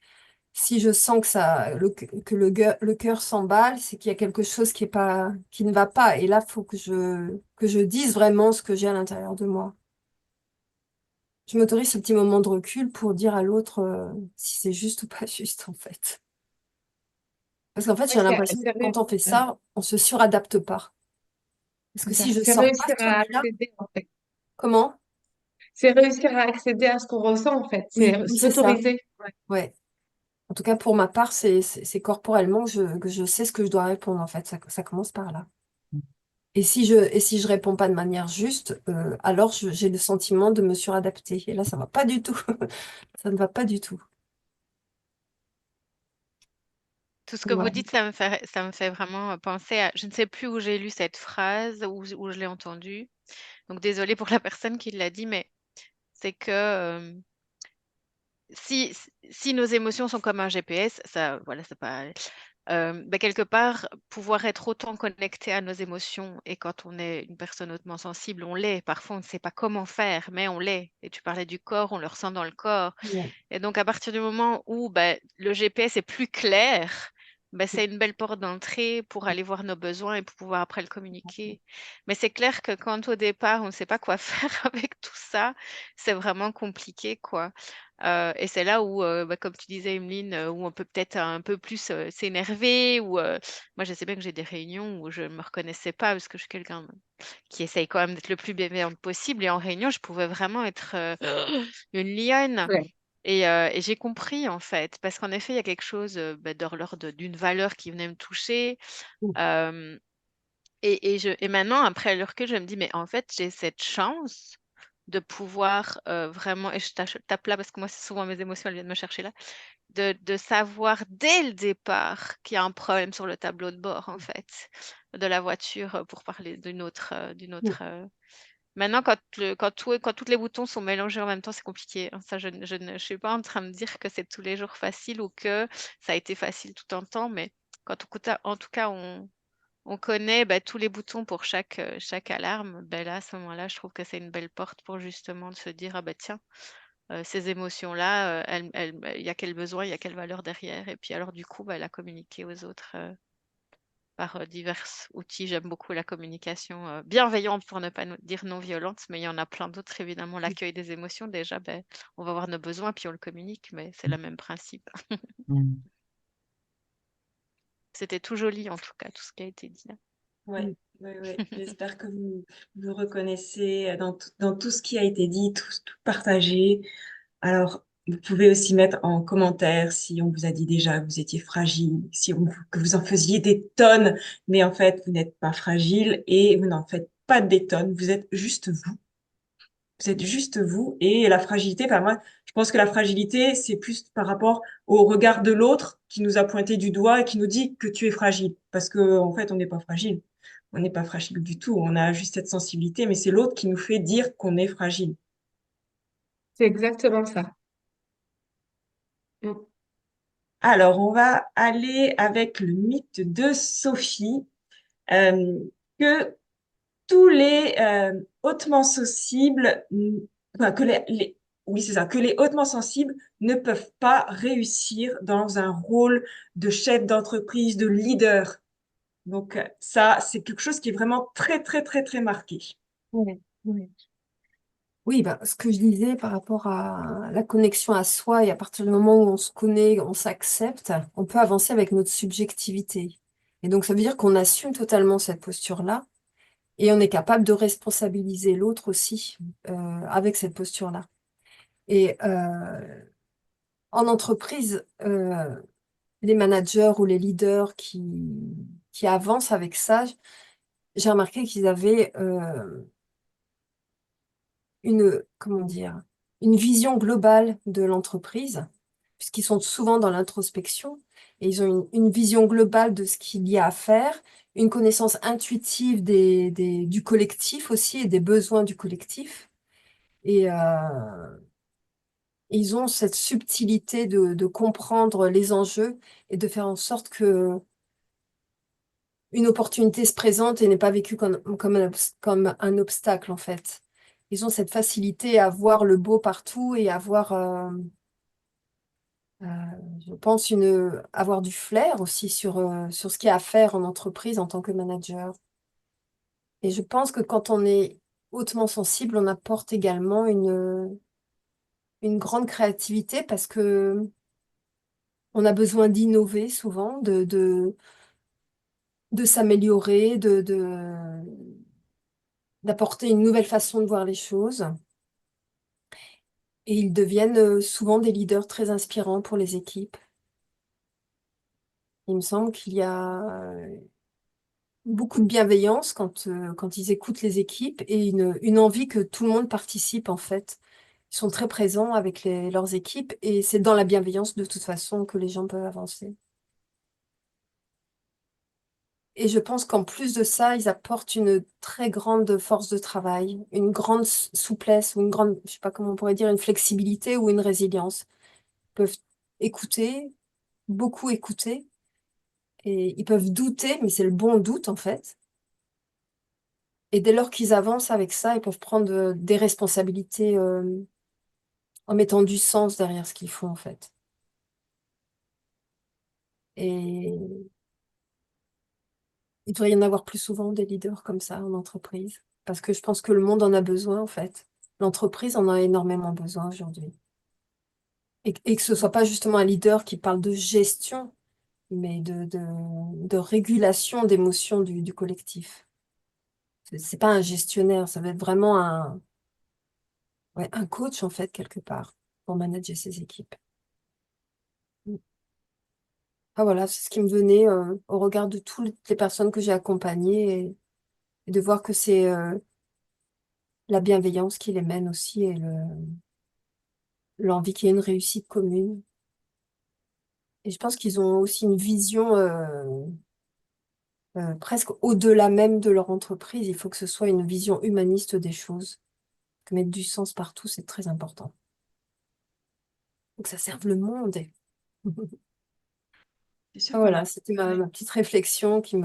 si je sens que le cœur s'emballe, c'est qu'il y a quelque chose qui ne va pas. Et là, il faut que je dise vraiment ce que j'ai à l'intérieur de moi. Je m'autorise ce petit moment de recul pour dire à l'autre si c'est juste ou pas juste en fait. Parce qu'en fait, Oui, j'ai l'impression que quand on fait ça, on se suradapte pas. Parce que si je c'est sors pas réussir ce à truc-là, accéder en fait. comment? C'est réussir à accéder à ce qu'on ressent en fait. Oui, C'est oui, c'est ça. s'autoriser. Ouais. En tout cas, pour ma part, c'est corporellement que je sais ce que je dois répondre, en fait. Ça commence par là. Et si je réponds pas de manière juste, alors j'ai le sentiment de me suradapter. Et là, ça va pas du tout. Ça ne va pas du tout. Tout ce que vous Voilà. dites, ça me fait vraiment penser à, je ne sais plus où j'ai lu cette phrase, où je l'ai entendue. Donc désolée pour la personne qui l'a dit, mais c'est que si nos émotions sont comme un GPS, ça, voilà, c'est pas. Quelque part, pouvoir être autant connecté à nos émotions, et quand on est une personne hautement sensible, on l'est. Parfois, on ne sait pas comment faire, mais on l'est. Et tu parlais du corps, on le ressent dans le corps. Ouais. Et donc, à partir du moment où le GPS est plus clair, c'est une belle porte d'entrée pour aller voir nos besoins et pour pouvoir après le communiquer. Mais c'est clair que quand au départ, on ne sait pas quoi faire avec tout ça, c'est vraiment compliqué, quoi. Et c'est là où, comme tu disais, Emeline, où on peut peut-être un peu plus s'énerver. Ou moi, je sais bien que j'ai des réunions où je ne me reconnaissais pas parce que je suis quelqu'un qui essaye quand même d'être le plus bienveillante possible. Et en réunion, je pouvais vraiment être une lionne. Ouais. Et j'ai compris, en fait, parce qu'en effet, il y a quelque chose de l'ordre d'une valeur qui venait me toucher. Euh, et maintenant, après le recul, je me dis, mais en fait, j'ai cette chance de pouvoir vraiment, et je tape là parce que moi, c'est souvent mes émotions, elles viennent me chercher là, de savoir dès le départ qu'il y a un problème sur le tableau de bord, en fait, de la voiture, pour parler d'une autre. Maintenant, quand tous les boutons sont mélangés en même temps, c'est compliqué, hein. Ça, je ne suis pas en train de dire que c'est tous les jours facile ou que ça a été facile tout un temps, mais en tout cas, on connaît tous les boutons pour chaque alarme. Là, à ce moment-là, je trouve que c'est une belle porte pour justement de se dire, ah tiens, ces émotions-là, il y a quel besoin, il y a quelle valeur derrière. Et puis alors, du coup, la communiquer aux autres par divers outils. J'aime beaucoup la communication bienveillante, pour ne pas dire non violente, mais il y en a plein d'autres, évidemment. L'accueil des émotions, déjà, on va voir nos besoins, puis on le communique, mais c'est le même principe. Mm. C'était tout joli, en tout cas, tout ce qui a été dit là. Ouais, ouais, ouais. J'espère que vous vous reconnaissez dans tout ce qui a été dit, tout partagé. Alors, vous pouvez aussi mettre en commentaire si on vous a dit déjà que vous étiez fragile, que vous en faisiez des tonnes, mais en fait, vous n'êtes pas fragile et vous n'en faites pas des tonnes. Vous êtes juste vous. Vous êtes juste vous. Et la fragilité, enfin, moi, je pense que la fragilité, c'est plus par rapport au regard de l'autre qui nous a pointé du doigt et qui nous dit que tu es fragile. Parce que, en fait, on n'est pas fragile. On n'est pas fragile du tout. On a juste cette sensibilité, mais c'est l'autre qui nous fait dire qu'on est fragile. C'est exactement ça. Mm. Alors, on va aller avec le mythe de Sophie, euh, que tous les hautement sensibles, enfin, oui, c'est ça, que les hautement sensibles ne peuvent pas réussir dans un rôle de chef d'entreprise, de leader. Donc, ça, c'est quelque chose qui est vraiment très, très, très, très marqué. Ouais, ouais. Oui, ce que je disais par rapport à la connexion à soi, et à partir du moment où on se connaît, on s'accepte, on peut avancer avec notre subjectivité. Et donc, ça veut dire qu'on assume totalement cette posture-là et on est capable de responsabiliser l'autre aussi avec cette posture-là. Et en entreprise, les managers ou les leaders qui avancent avec ça, j'ai remarqué qu'ils avaient comment dire, une vision globale de l'entreprise, puisqu'ils sont souvent dans l'introspection, et ils ont une vision globale de ce qu'il y a à faire, une connaissance intuitive du collectif aussi et des besoins du collectif. Et ils ont cette subtilité de comprendre les enjeux et de faire en sorte que une opportunité se présente et n'est pas vécue comme un obstacle, en fait. Ils ont cette facilité à voir le beau partout et à voir, euh, je pense, avoir du flair aussi sur ce qu'il y a à faire en entreprise en tant que manager. Et je pense que quand on est hautement sensible, on apporte également une grande créativité parce que on a besoin d'innover souvent, de s'améliorer, d'apporter une nouvelle façon de voir les choses. Et ils deviennent souvent des leaders très inspirants pour les équipes. Il me semble qu'il y a beaucoup de bienveillance quand ils écoutent les équipes et une envie que tout le monde participe en fait. Ils sont très présents avec leurs équipes et c'est dans la bienveillance de toute façon que les gens peuvent avancer. Et je pense qu'en plus de ça, ils apportent une très grande force de travail, une grande souplesse ou une grande, je sais pas comment on pourrait dire, une flexibilité ou une résilience. Ils peuvent écouter, beaucoup écouter, et ils peuvent douter, mais c'est le bon doute en fait. Et dès lors qu'ils avancent avec ça, ils peuvent prendre des responsabilités en mettant du sens derrière ce qu'ils font en fait. Et il devrait y en avoir plus souvent des leaders comme ça en entreprise, parce que je pense que le monde en a besoin en fait. L'entreprise en a énormément besoin aujourd'hui. Et que ce soit pas justement un leader qui parle de gestion, mais de régulation d'émotions du collectif. C'est pas un gestionnaire, ça va être vraiment un coach en fait quelque part pour manager ses équipes. Ah voilà, c'est ce qui me venait au regard de toutes les personnes que j'ai accompagnées et de voir que c'est la bienveillance qui les mène aussi et l'envie qu'il y ait une réussite commune. Et je pense qu'ils ont aussi une vision presque au-delà même de leur entreprise. Il faut que ce soit une vision humaniste des choses. Que mettre du sens partout, c'est très important. Donc ça serve le monde. C'est sûr Ah, qu'on voilà, c'était ma petite réflexion qui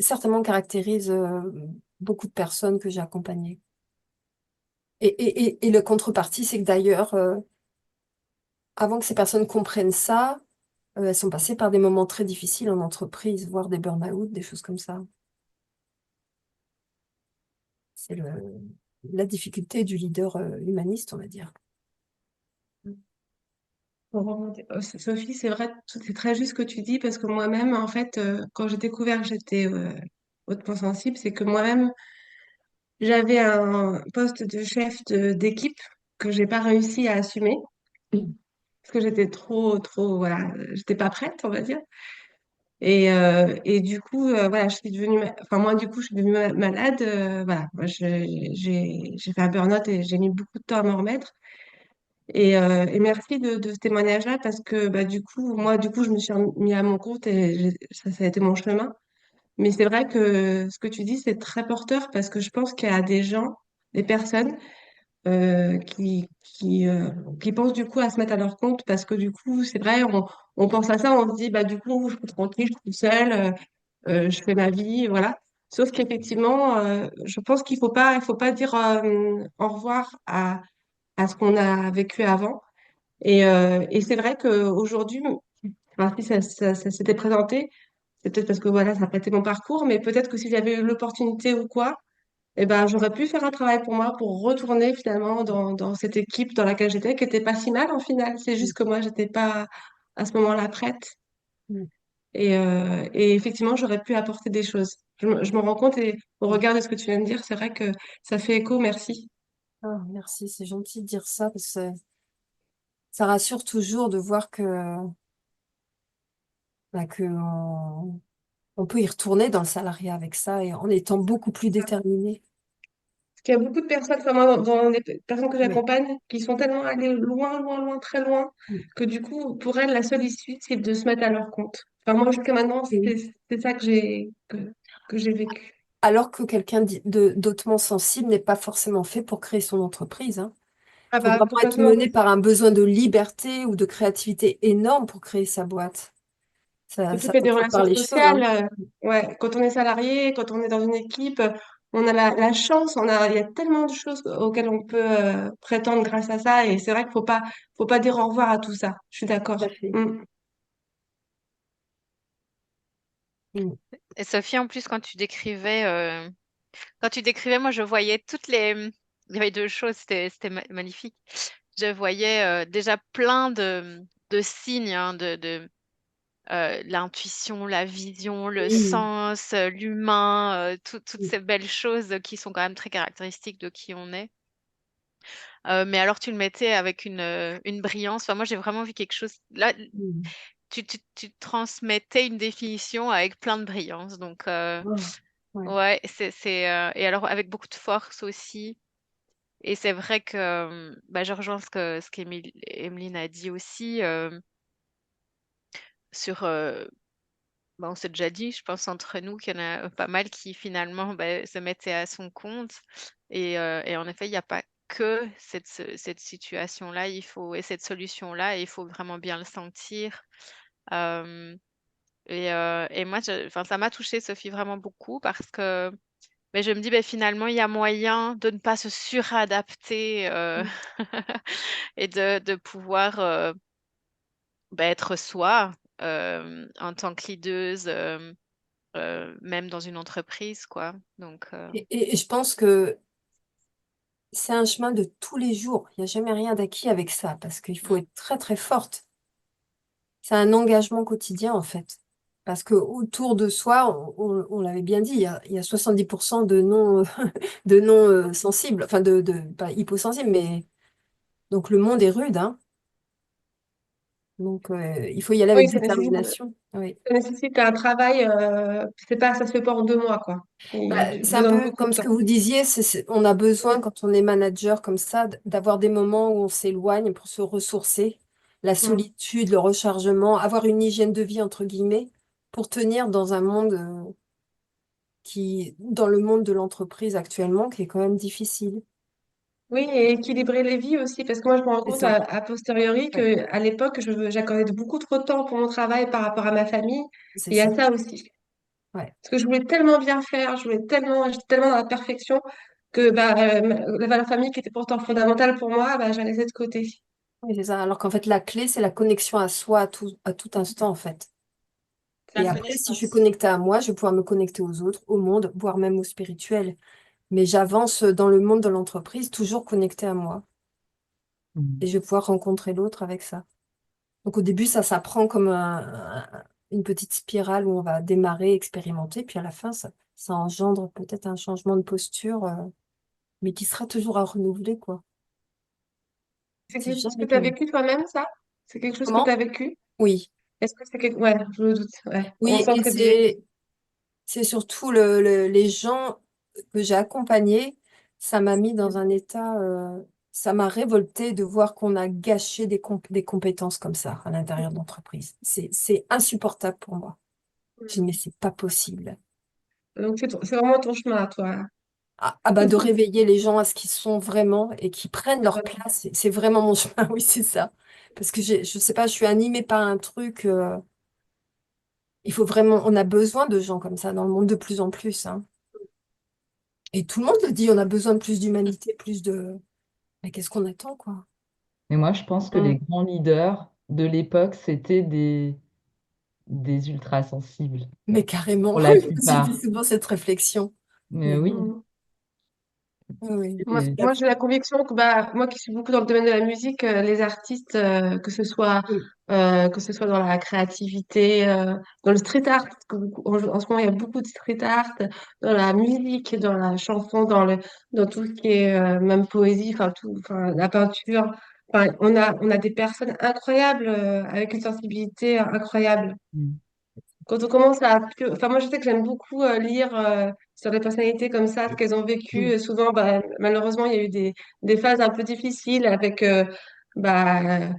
certainement caractérise beaucoup de personnes que j'ai accompagnées. Et le contrepartie, c'est que d'ailleurs, avant que ces personnes comprennent ça, elles sont passées par des moments très difficiles en entreprise, voire des burn-out, des choses comme ça. C'est la difficulté du leader humaniste, on va dire. Sophie, c'est vrai, c'est très juste ce que tu dis parce que moi-même, en fait, quand j'ai découvert que j'étais hautement sensible, c'est que moi-même, j'avais un poste de chef d'équipe que j'ai pas réussi à assumer parce que j'étais trop, voilà, j'étais pas prête, on va dire. Et du coup, voilà, je suis devenue, enfin moi, du coup, je suis devenue malade. Voilà, moi, j'ai fait un burn-out et j'ai mis beaucoup de temps à m'en remettre. Et merci de ce témoignage-là parce que bah, du coup, moi, du coup, je me suis mis à mon compte et ça a été mon chemin. Mais c'est vrai que ce que tu dis, c'est très porteur parce que je pense qu'il y a des gens, des personnes qui pensent du coup à se mettre à leur compte parce que du coup, c'est vrai, on pense à ça, on se dit, bah, du coup, je suis tranquille, je suis seule, je fais ma vie, voilà. Sauf qu'effectivement, je pense qu'il faut pas dire au revoir à ce qu'on a vécu avant. Et c'est vrai qu'aujourd'hui, enfin, si ça s'était présenté, c'est peut-être parce que voilà, ça n'a pas été mon parcours, mais peut-être que si j'avais eu l'opportunité ou quoi, eh ben, j'aurais pu faire un travail pour moi pour retourner finalement dans cette équipe dans laquelle j'étais, qui était pas si mal en final. C'est juste que moi, j'étais pas à ce moment-là prête. Mm. Et effectivement, j'aurais pu apporter des choses. Je me rends compte et au regard de ce que tu viens de dire, c'est vrai que ça fait écho. Merci. Ah, merci, c'est gentil de dire ça parce que ça rassure toujours de voir que on peut y retourner dans le salariat avec ça et en étant beaucoup plus déterminé. Parce qu'il y a beaucoup de personnes, enfin, moi, dans les personnes que Oui. j'accompagne, qui sont tellement allées loin, loin, loin, très loin, Mm. que du coup, pour elles, la seule issue, c'est de se mettre à leur compte. Enfin, moi, jusqu'à maintenant, Oui. c'est ça que j'ai vécu. Alors que quelqu'un d'autrement sensible n'est pas forcément fait pour créer son entreprise, hein. Ah Il faut bah, vraiment être complètement. mené par un besoin de liberté ou de créativité énorme pour créer sa boîte. Ça, Surtout ça qu'il y a peut des faire relations part les choses, sociales. hein. Ouais, quand on est salarié, quand on est dans une équipe, on a la chance, il y a tellement de choses auxquelles on peut prétendre grâce à ça. Et c'est vrai qu'il faut pas dire au revoir à tout ça. Je suis Tout à d'accord. fait. Mm. Mm. Et Sophie, en plus, quand tu décrivais, moi, je voyais toutes les. Il y avait deux choses, c'était magnifique. Je voyais déjà plein de signes, hein, de l'intuition, la vision, le Oui. sens, l'humain, toutes Mm. ces belles choses qui sont quand même très caractéristiques de qui on est. Mais alors, tu le mettais avec une brillance. Enfin, moi, j'ai vraiment vu quelque chose. Là, Mm. tu transmettais une définition avec plein de brillance. Donc, Oh, ouais. ouais, et alors, avec beaucoup de force aussi. Et c'est vrai que bah, je rejoins ce qu'Emeline a dit aussi sur on s'est déjà dit, je pense, entre nous, qu'il y en a pas mal qui finalement se mettaient à son compte. Et en effet, il n'y a pas que cette situation-là, et cette solution-là, et il faut vraiment bien le sentir. Euh, et moi, enfin, ça m'a touchée, Sophie, vraiment beaucoup parce que je me dis, finalement, il y a moyen de ne pas se suradapter Mm. et de pouvoir être soi en tant que leaduse, même dans une entreprise, quoi. Donc, Et je pense que c'est un chemin de tous les jours. Il n'y a jamais rien d'acquis avec ça parce qu'il faut mm, être très très forte. C'est un engagement quotidien en fait. Parce que autour de soi, on l'avait bien dit, il y a 70% de non, de non sensibles, enfin pas hyposensibles, mais donc le monde est rude, hein. Donc il faut y aller Oui, avec détermination. Oui. ça nécessite un travail, ça se fait pas en 2 mois, quoi. Bah, Il c'est un besoin de peu beaucoup de comme ce que temps. vous disiez, on a besoin quand on est manager comme ça d'avoir des moments où on s'éloigne pour se ressourcer, la Mm. solitude, le rechargement, avoir une hygiène de vie entre guillemets pour tenir dans un monde dans le monde de l'entreprise actuellement, qui est quand même difficile. Oui, et équilibrer les vies aussi, parce que moi, je me rends C'est compte ça. a posteriori Ouais, qu'à l'époque, j'accordais beaucoup trop de temps pour mon travail par rapport à ma famille. c'est Et il y a ça. ça aussi. Ouais. Parce que je voulais tellement bien faire, j'étais tellement dans la perfection que la valeur famille qui était pourtant fondamentale pour moi, je la laissais de côté. Oui, c'est ça. Alors qu'en fait, la clé, c'est la connexion à soi à tout instant, en fait. La Et après, si je suis connaissance. connectée à moi, je vais pouvoir me connecter aux autres, au monde, voire même au spirituel. Mais j'avance dans le monde de l'entreprise, toujours connectée à moi. Et Mm. je vais pouvoir rencontrer l'autre avec ça. Donc au début, ça s'apprend comme une petite spirale où on va démarrer, expérimenter, puis à la fin, ça engendre peut-être un changement de posture, mais qui sera toujours à renouveler, quoi. C'est C'est quelque chose que jamais tu as terminé. vécu toi-même, ça? C'est quelque chose que tu as Comment? vécu? Oui. Est-ce que c'est quelque... Ouais, je me doute. Ouais. On Oui, sent et que c'est surtout les gens que j'ai accompagnés, ça m'a mis dans un état, ça m'a révolté de voir qu'on a gâché des compétences comme ça à l'intérieur de l'entreprise. C'est insupportable pour moi. Je dis, mais c'est pas possible. Donc c'est vraiment ton chemin à toi. Bah, de réveiller les gens à ce qu'ils sont vraiment et qu'ils prennent leur place, c'est vraiment mon chemin, oui, c'est ça. Parce que je sais pas, je suis animée par un truc, il faut vraiment, on a besoin de gens comme ça dans le monde de plus en plus, hein. Et tout le monde le dit, on a besoin de plus d'humanité, plus de... Mais qu'est-ce qu'on attend, quoi? Mais moi, je pense que les Mm. grands leaders de l'époque, c'était des ultra sensibles, Mais carrément, pour la j'ai fait plupart. souvent cette réflexion. Mais Oui, oui, Mm. oui. c'est- Moi, j'ai la conviction que moi qui suis beaucoup dans le domaine de la musique, les artistes, Oui. que ce soit dans la créativité, dans le street art, parce que en ce moment il y a beaucoup de street art, dans la musique, dans la chanson, dans tout ce qui est même poésie, enfin la peinture. Enfin, on a des personnes incroyables avec une sensibilité incroyable. Mm. Quand on commence à... Enfin, moi, je sais que j'aime beaucoup lire sur des personnalités comme ça, ce qu'elles ont vécu. Mm. Souvent, malheureusement, il y a eu des phases un peu difficiles avec, voilà,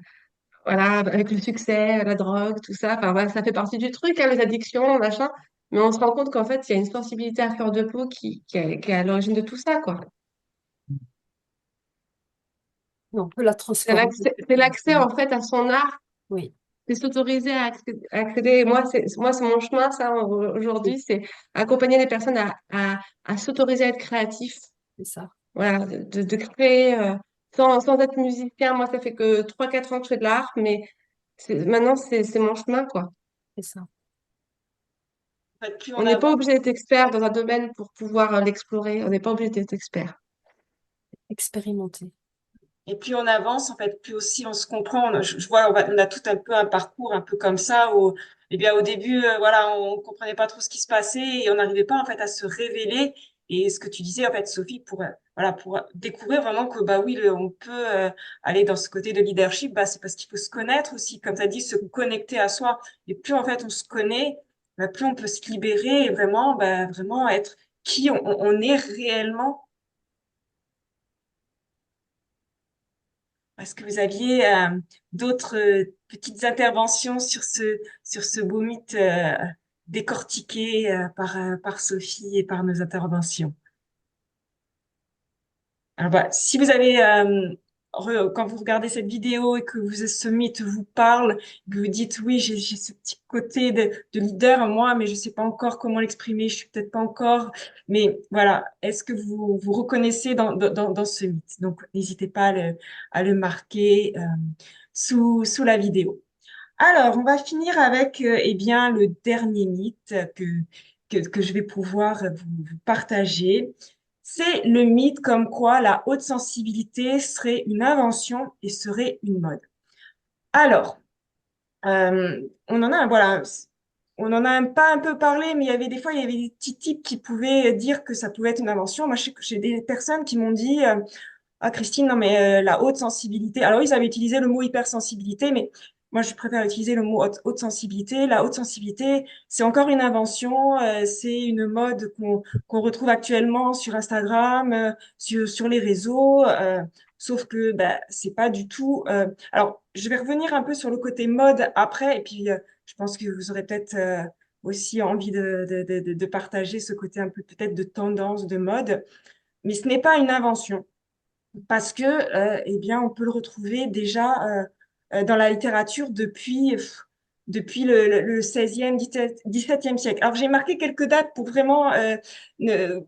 avec le succès, la drogue, tout ça. Enfin, voilà, ça fait partie du truc, hein, les addictions, machin. Mais on se rend compte qu'en fait, il y a une sensibilité à fleur de peau qui est à l'origine de tout ça, quoi. On peut la transformer. C'est l'accès, en fait, à son art. Oui, C'est s'autoriser à accéder. Et moi, c'est mon chemin, ça, oui, aujourd'hui, c'est accompagner les personnes à s'autoriser à être créatifs. c'est ça, Voilà, de créer sans être musicien. Moi, ça fait que 3 4 ans que je fais de l'art, mais maintenant, c'est mon chemin, quoi. c'est ça. En fait, plus On on n'est pas avance, obligé d'être expert dans un domaine pour pouvoir l'explorer. On n'est pas obligé d'être expert. Expérimenter. et plus on avance, en fait, plus aussi on se comprend. Je vois, on a tout un peu un parcours un peu comme ça où, eh bien, au début, voilà, on comprenait pas trop ce qui se passait et on n'arrivait pas, en fait, à se révéler. Et ce que tu disais, en fait, Sophie, voilà, pour découvrir vraiment que, bah oui, on peut aller dans ce côté de leadership, bah, c'est parce qu'il faut se connaître aussi, comme tu as dit, se connecter à soi. Et plus, en fait, on se connaît, bah, plus on peut se libérer et vraiment, bah, vraiment être qui on est réellement. Est-ce que vous aviez d'autres petites interventions sur ce beau mythe décortiquées par Sophie et par nos interventions. Alors, si vous avez, quand vous regardez cette vidéo et que ce mythe vous parle, que vous dites oui, j'ai ce petit côté de leader en moi, mais je sais pas encore comment l'exprimer, je suis peut-être pas encore, mais voilà, est-ce que vous vous reconnaissez dans ce mythe? Donc, n'hésitez pas à le marquer sous la vidéo. Alors, on va finir avec eh bien, le dernier mythe que je vais pouvoir vous partager. C'est le mythe comme quoi la haute sensibilité serait une invention et serait une mode. Alors, on en a, voilà, on en a pas un peu parlé, mais il y avait des fois, il y avait des petits types qui pouvaient dire que ça pouvait être une invention. Moi, je sais que j'ai des personnes qui m'ont dit, ah, Christine, non, mais la haute sensibilité. Alors, ils avaient utilisé le mot hypersensibilité, mais moi, je préfère utiliser le mot haute sensibilité. La haute sensibilité, c'est encore une invention. C'est une mode qu'on retrouve actuellement sur Instagram, sur les réseaux. Sauf que c'est pas du tout. Alors, je vais revenir un peu sur le côté mode après, et puis je pense que vous aurez peut-être aussi envie de partager ce côté un peu peut-être de tendance, de mode. Mais ce n'est pas une invention parce que, eh bien, on peut le retrouver déjà dans la littérature depuis le 16e, 17e siècle. Alors, j'ai marqué quelques dates pour vraiment ne-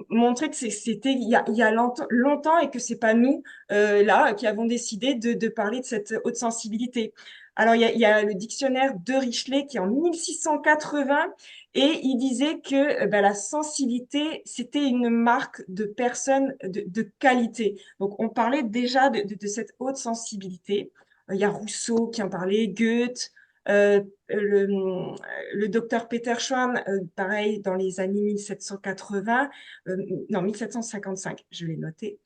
montrer que c'était il y a longtemps et que c'est pas nous, là, qui avons décidé de parler de cette haute sensibilité. Alors, il y a le dictionnaire de Richelet qui est en 1680 et il disait que la sensibilité, c'était une marque de personne de qualité. Donc, on parlait déjà de cette haute sensibilité. Il y a Rousseau qui en parlait, Goethe, euh, le, le docteur Peter Schwann, pareil, dans les années 1780, non, 1755, je l'ai noté.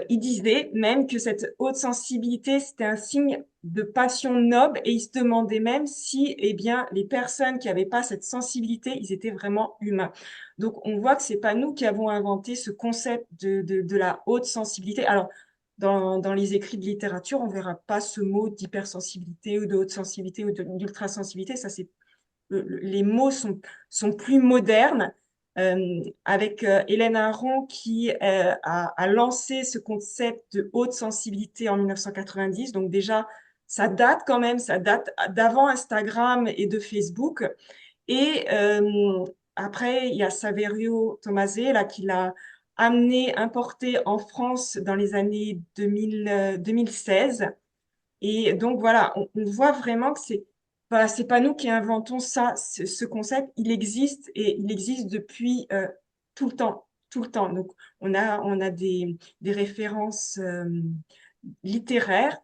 Il disait même que cette haute sensibilité, c'était un signe de passion noble et il se demandait même si, eh bien, les personnes qui n'avaient pas cette sensibilité, ils étaient vraiment humains. Donc, on voit que c'est pas nous qui avons inventé ce concept de la haute sensibilité. Alors, dans les écrits de littérature, on verra pas ce mot d'hypersensibilité ou de haute sensibilité ou d'ultrasensibilité. Ça, c'est les mots sont plus modernes. Avec Hélène Aron qui a lancé ce concept de haute sensibilité en 1990. Donc déjà, ça date quand même, ça date d'avant Instagram et de Facebook. Et après, il y a Saverio Tomasé là, qui l'a amené, importé en France dans les années 2016. Et donc voilà, on voit vraiment que c'est pas nous qui inventons ça, ce concept, il existe et il existe depuis tout le temps, tout le temps. Donc on a des références littéraires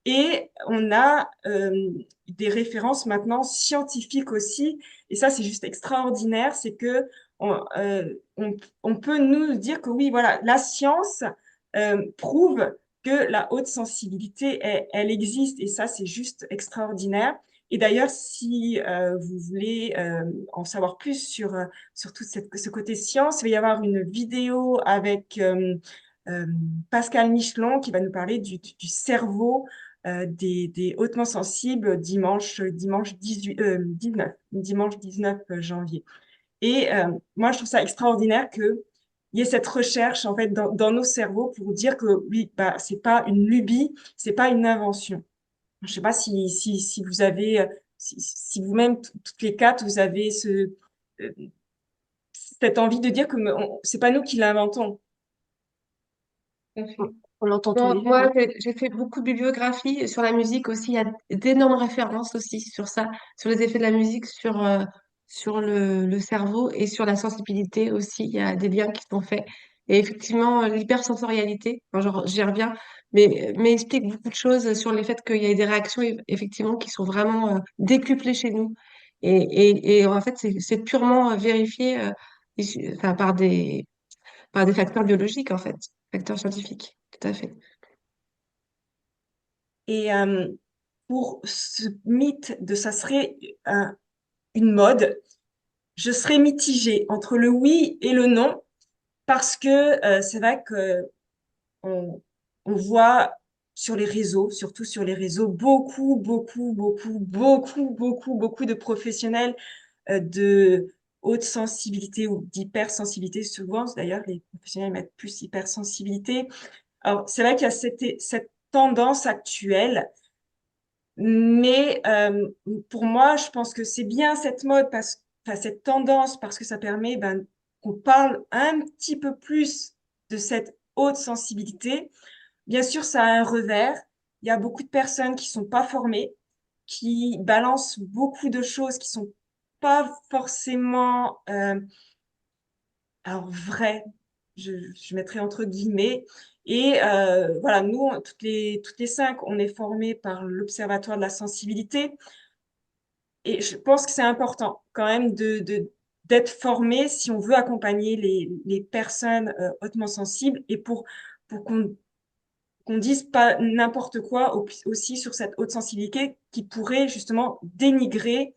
et on a des références maintenant scientifiques aussi. Et ça, c'est juste extraordinaire, c'est que on peut nous dire que oui, voilà, la science prouve que la haute sensibilité, elle existe et ça, c'est juste extraordinaire. Et d'ailleurs, si vous voulez en savoir plus sur tout ce côté science, il va y avoir une vidéo avec euh, Pascal Michelon qui va nous parler du cerveau des hautement sensibles dimanche 18, 19, dimanche 19 janvier. Et moi, je trouve ça extraordinaire que il y ait cette recherche en fait dans nos cerveaux pour dire que oui, c'est pas une lubie, c'est pas une invention. Je sais pas si vous avez, si vous-même toutes les quatre, vous avez euh, cette envie de dire que c'est pas nous qui l'inventons. Tout à fait. On l'entend tous Moi, les jours, moi, hein. j'ai fait beaucoup de bibliographie sur la musique aussi. Il y a d'énormes références aussi sur ça, sur les effets de la musique, sur le cerveau et sur la sensibilité aussi. Il y a des liens qui sont faits. Et effectivement, l'hypersensorialité, enfin, genre, j'y reviens, mais explique beaucoup de choses sur le fait qu'il y a des réactions effectivement qui sont vraiment décuplées chez nous. Et en fait, c'est purement vérifié enfin, par des facteurs biologiques, en fait, facteurs scientifiques. Tout à fait. Et pour ce mythe de ça serait une mode, je serais mitigée entre le oui et le non parce que c'est vrai que on, on voit sur les réseaux, surtout sur les réseaux, beaucoup de professionnels de haute sensibilité ou d'hypersensibilité. Souvent, d'ailleurs, les professionnels mettent plus hypersensibilité. Alors, c'est vrai qu'il y a cette tendance actuelle, mais pour moi, je pense que c'est bien cette mode, enfin, cette tendance, parce que ça permet qu'on parle un petit peu plus de cette haute sensibilité. Bien sûr, ça a un revers. Il y a beaucoup de personnes qui sont pas formées, qui balancent beaucoup de choses qui sont pas forcément alors vraies. Je mettrai entre guillemets. Et voilà, nous, toutes les cinq, on est formés par l'Observatoire de la sensibilité. Et je pense que c'est important quand même d'être formé si on veut accompagner les personnes hautement sensibles et pour qu'on dise pas n'importe quoi aussi sur cette haute sensibilité qui pourrait justement dénigrer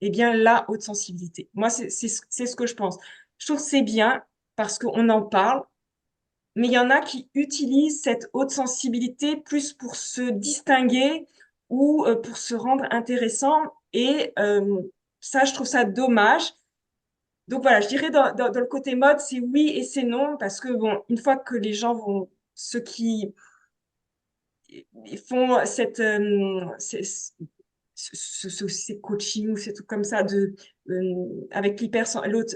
eh bien, la haute sensibilité. Moi, c'est ce que je pense. Je trouve que c'est bien parce qu'on en parle, mais il y en a qui utilisent cette haute sensibilité plus pour se distinguer ou pour se rendre intéressant. Et ça, je trouve ça dommage. Donc voilà, je dirais dans le côté mode, c'est oui et c'est non, parce que bon, une fois que les gens vont, ceux qui ils font ces coachings ou ces trucs comme ça avec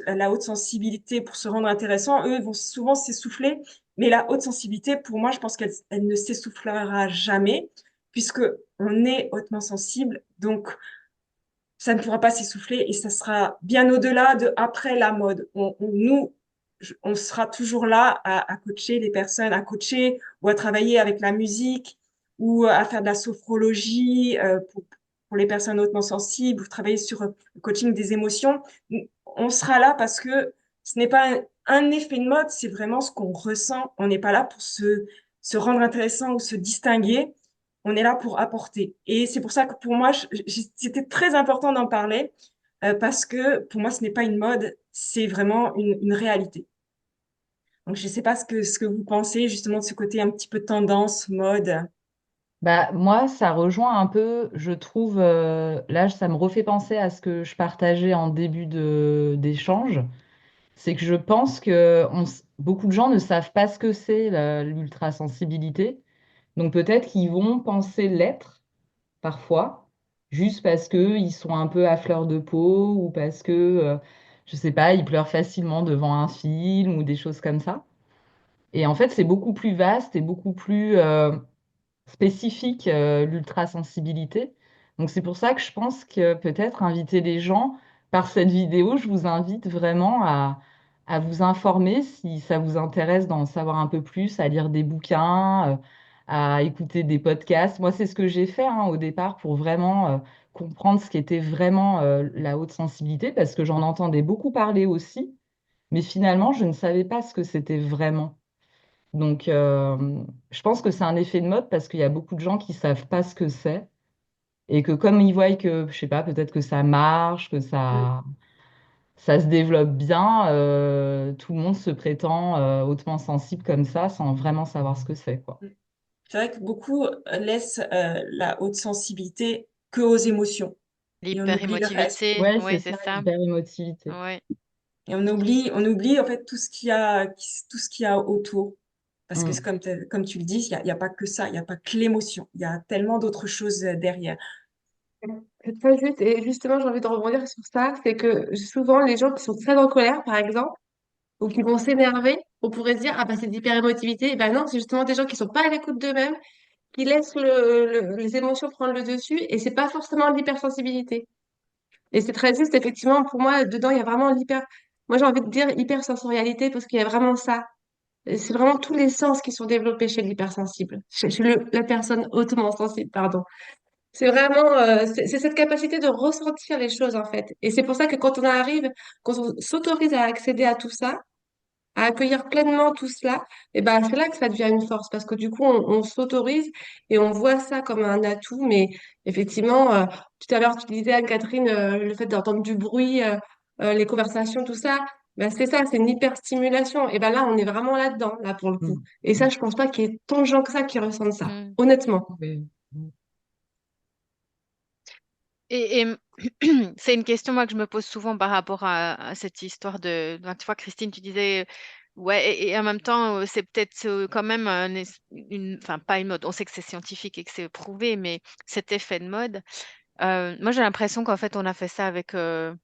la haute sensibilité pour se rendre intéressant, eux vont souvent s'essouffler. Mais la haute sensibilité, pour moi, je pense elle ne s'essoufflera jamais puisque on est hautement sensible. Donc, ça ne pourra pas s'essouffler et ça sera bien au-delà de après la mode. On sera toujours là à coacher les personnes, à coacher ou à travailler avec la musique ou à faire de la sophrologie pour les personnes hautement sensibles ou travailler sur le coaching des émotions. On sera là parce que ce n'est pas un effet de mode, c'est vraiment ce qu'on ressent. On n'est pas là pour se rendre intéressant ou se distinguer. On est là pour apporter. Et c'est pour ça que pour moi, c'était très important d'en parler parce que pour moi, ce n'est pas une mode, c'est vraiment une réalité. Donc, je ne sais pas ce que vous pensez justement de ce côté un petit peu tendance, mode. Bah, moi, ça rejoint un peu, je trouve, là, ça me refait penser à ce que je partageais en début d'échange. C'est que je pense que beaucoup de gens ne savent pas ce que c'est l'ultrasensibilité. Donc peut-être qu'ils vont penser l'être parfois, juste parce qu'ils sont un peu à fleur de peau ou parce que, je sais pas, ils pleurent facilement devant un film ou des choses comme ça. Et en fait, c'est beaucoup plus vaste et beaucoup plus spécifique, l'ultrasensibilité. Donc c'est pour ça que je pense que peut-être inviter les gens par cette vidéo, je vous invite vraiment à vous informer si ça vous intéresse d'en savoir un peu plus, à lire des bouquins, à écouter des podcasts. Moi, c'est ce que j'ai fait hein, au départ pour vraiment comprendre ce qu'était vraiment la haute sensibilité, parce que j'en entendais beaucoup parler aussi, mais finalement, je ne savais pas ce que c'était vraiment. Donc, je pense que c'est un effet de mode parce qu'il y a beaucoup de gens qui savent pas ce que c'est et que comme ils voient que, je sais pas, peut-être que ça marche, que Mm, ça se développe bien, tout le monde se prétend hautement sensible comme ça sans vraiment savoir ce que c'est, quoi. mm. C'est vrai que beaucoup laissent la haute sensibilité que aux émotions et on oublie le reste. L'hyperémotivité, Ouais, c'est oui, c'est ça, ça. l'hyperémotivité. Oui. Et on oublie en fait tout ce qu'il y a autour. Parce que Mm. comme tu le dis, il y a pas que ça, il n'y a pas que l'émotion. Il y a tellement d'autres choses derrière. C'est très juste. Et justement, j'ai envie de rebondir sur ça. C'est que souvent, les gens qui sont très en colère, par exemple, ou qui vont s'énerver, on pourrait se dire, ah bah c'est de l'hyperémotivité. Et ben non, c'est justement des gens qui sont pas à l'écoute d'eux-mêmes, qui laissent les émotions prendre le dessus, et c'est pas forcément de l'hypersensibilité. Et c'est très juste, effectivement, pour moi, dedans, il y a vraiment l'hyper. Moi, j'ai envie de dire hypersensorialité parce qu'il y a vraiment ça. Et c'est vraiment tous les sens qui sont développés chez l'hypersensible, chez la personne hautement sensible, pardon. C'est vraiment, c'est cette capacité de ressentir les choses, en fait. Et c'est pour ça que quand on s'autorise à accéder à tout ça, à accueillir pleinement tout cela, et ben c'est là que ça devient une force parce que du coup on s'autorise et on voit ça comme un atout. Mais effectivement, tout à l'heure tu disais Anne-Catherine, le fait d'entendre du bruit, les conversations, tout ça, ben c'est ça, c'est une hyperstimulation. Et ben là on est vraiment là-dedans, là pour le coup. Mm. Et ça Mm. je pense pas qu'il y ait tant de gens que ça qui ressentent ça, Mm. honnêtement. Oui. Mm. Et c'est une question moi que je me pose souvent par rapport à cette histoire ben, tu vois, Christine, tu disais, ouais, et en même temps, c'est peut-être quand même enfin pas une mode. On sait que c'est scientifique et que c'est prouvé, mais cet effet de mode, moi j'ai l'impression qu'en fait on a fait ça avec le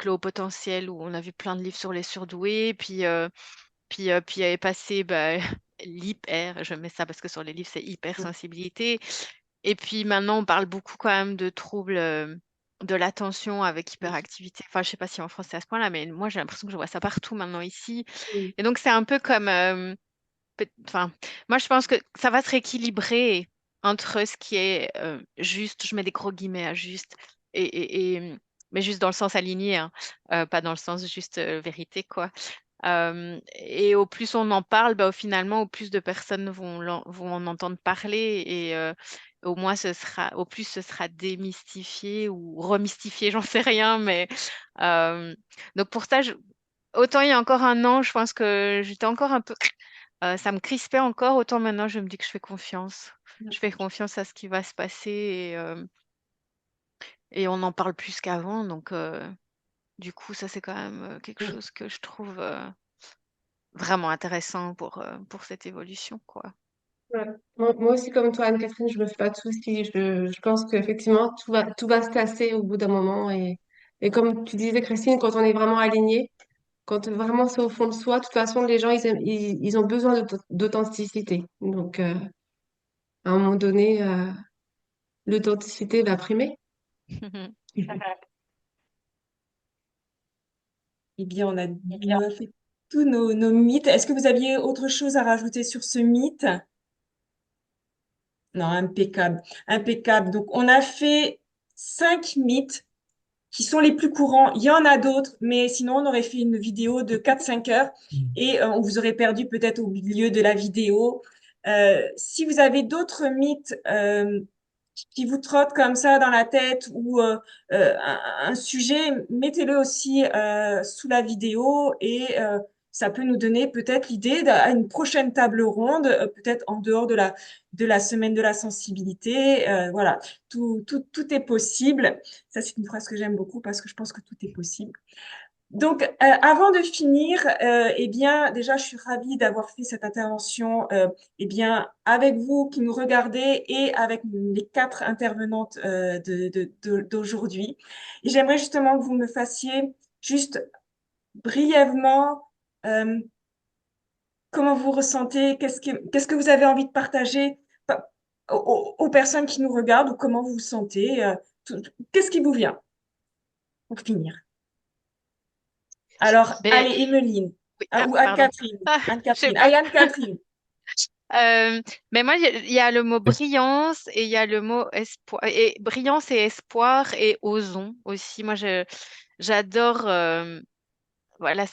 haut potentiel où on a vu plein de livres sur les surdoués, puis est passé bah, l'hyper, je mets ça parce que sur les livres c'est hypersensibilité. Et puis maintenant, on parle beaucoup quand même de troubles de l'attention avec hyperactivité. Enfin, je sais pas si en France c'est à ce point-là, mais moi j'ai l'impression que je vois ça partout maintenant ici. Oui. Et donc c'est un peu comme, enfin, moi je pense que ça va se rééquilibrer entre ce qui est juste, je mets des gros guillemets à juste, mais juste dans le sens aligné, hein, pas dans le sens juste vérité, quoi. Et au plus on en parle, bah, finalement, au plus de personnes vont en entendre parler et au moins au plus ce sera démystifié ou remystifié, j'en sais rien. Mais euh, donc pour ça, autant il y a encore un an, je pense que j'étais encore un peu, ça me crispait encore. Autant maintenant, je me dis que je fais confiance. Je fais confiance à ce qui va se passer et on en parle plus qu'avant. Donc du coup, ça c'est quand même quelque Mm. chose que je trouve vraiment intéressant pour cette évolution, quoi. Ouais. Moi aussi, comme toi, Anne-Catherine, je me fais pas de soucis. Je pense qu'effectivement, tout va se tasser au bout d'un moment. Et comme tu disais, Christine, quand on est vraiment aligné, quand vraiment c'est au fond de soi, de toute façon, les gens, ils ont besoin d'authenticité. Donc, à un moment donné, l'authenticité va primer. Eh bien, on a fait tous nos mythes. Est-ce que vous aviez autre chose à rajouter sur ce mythe? Non, impeccable. Impeccable. Donc, on a fait 5 mythes qui sont les plus courants. Il y en a d'autres, mais sinon, on aurait fait une vidéo de 4-5 heures et on vous aurait perdu peut-être au milieu de la vidéo. Si vous avez d'autres mythes qui vous trottent comme ça dans la tête ou un sujet, mettez-le aussi sous la vidéo et ça peut nous donner peut-être l'idée d'une prochaine table ronde, peut-être en dehors de la semaine de la sensibilité. Voilà, tout est possible. Ça, c'est une phrase que j'aime beaucoup parce que je pense que tout est possible. Donc, avant de finir, eh bien, déjà, je suis ravie d'avoir fait cette intervention, eh bien, avec vous qui nous regardez et avec les 4 intervenantes d'aujourd'hui. Et j'aimerais justement que vous me fassiez juste brièvement euh, comment vous ressentez, qu'est-ce que vous avez envie de partager aux personnes qui nous regardent ou comment vous vous sentez, qu'est-ce qui vous vient pour finir? Alors, Mais, allez, Emeline. oui, Ah, ou pardon. Anne-Catherine. Ah, je sais Anne-Catherine. pas. Allez, Anne-Catherine. Mais moi, il y a le mot brillance et il y a le mot espoir. Et brillance et espoir et osons aussi. Moi, j'adore. Voilà,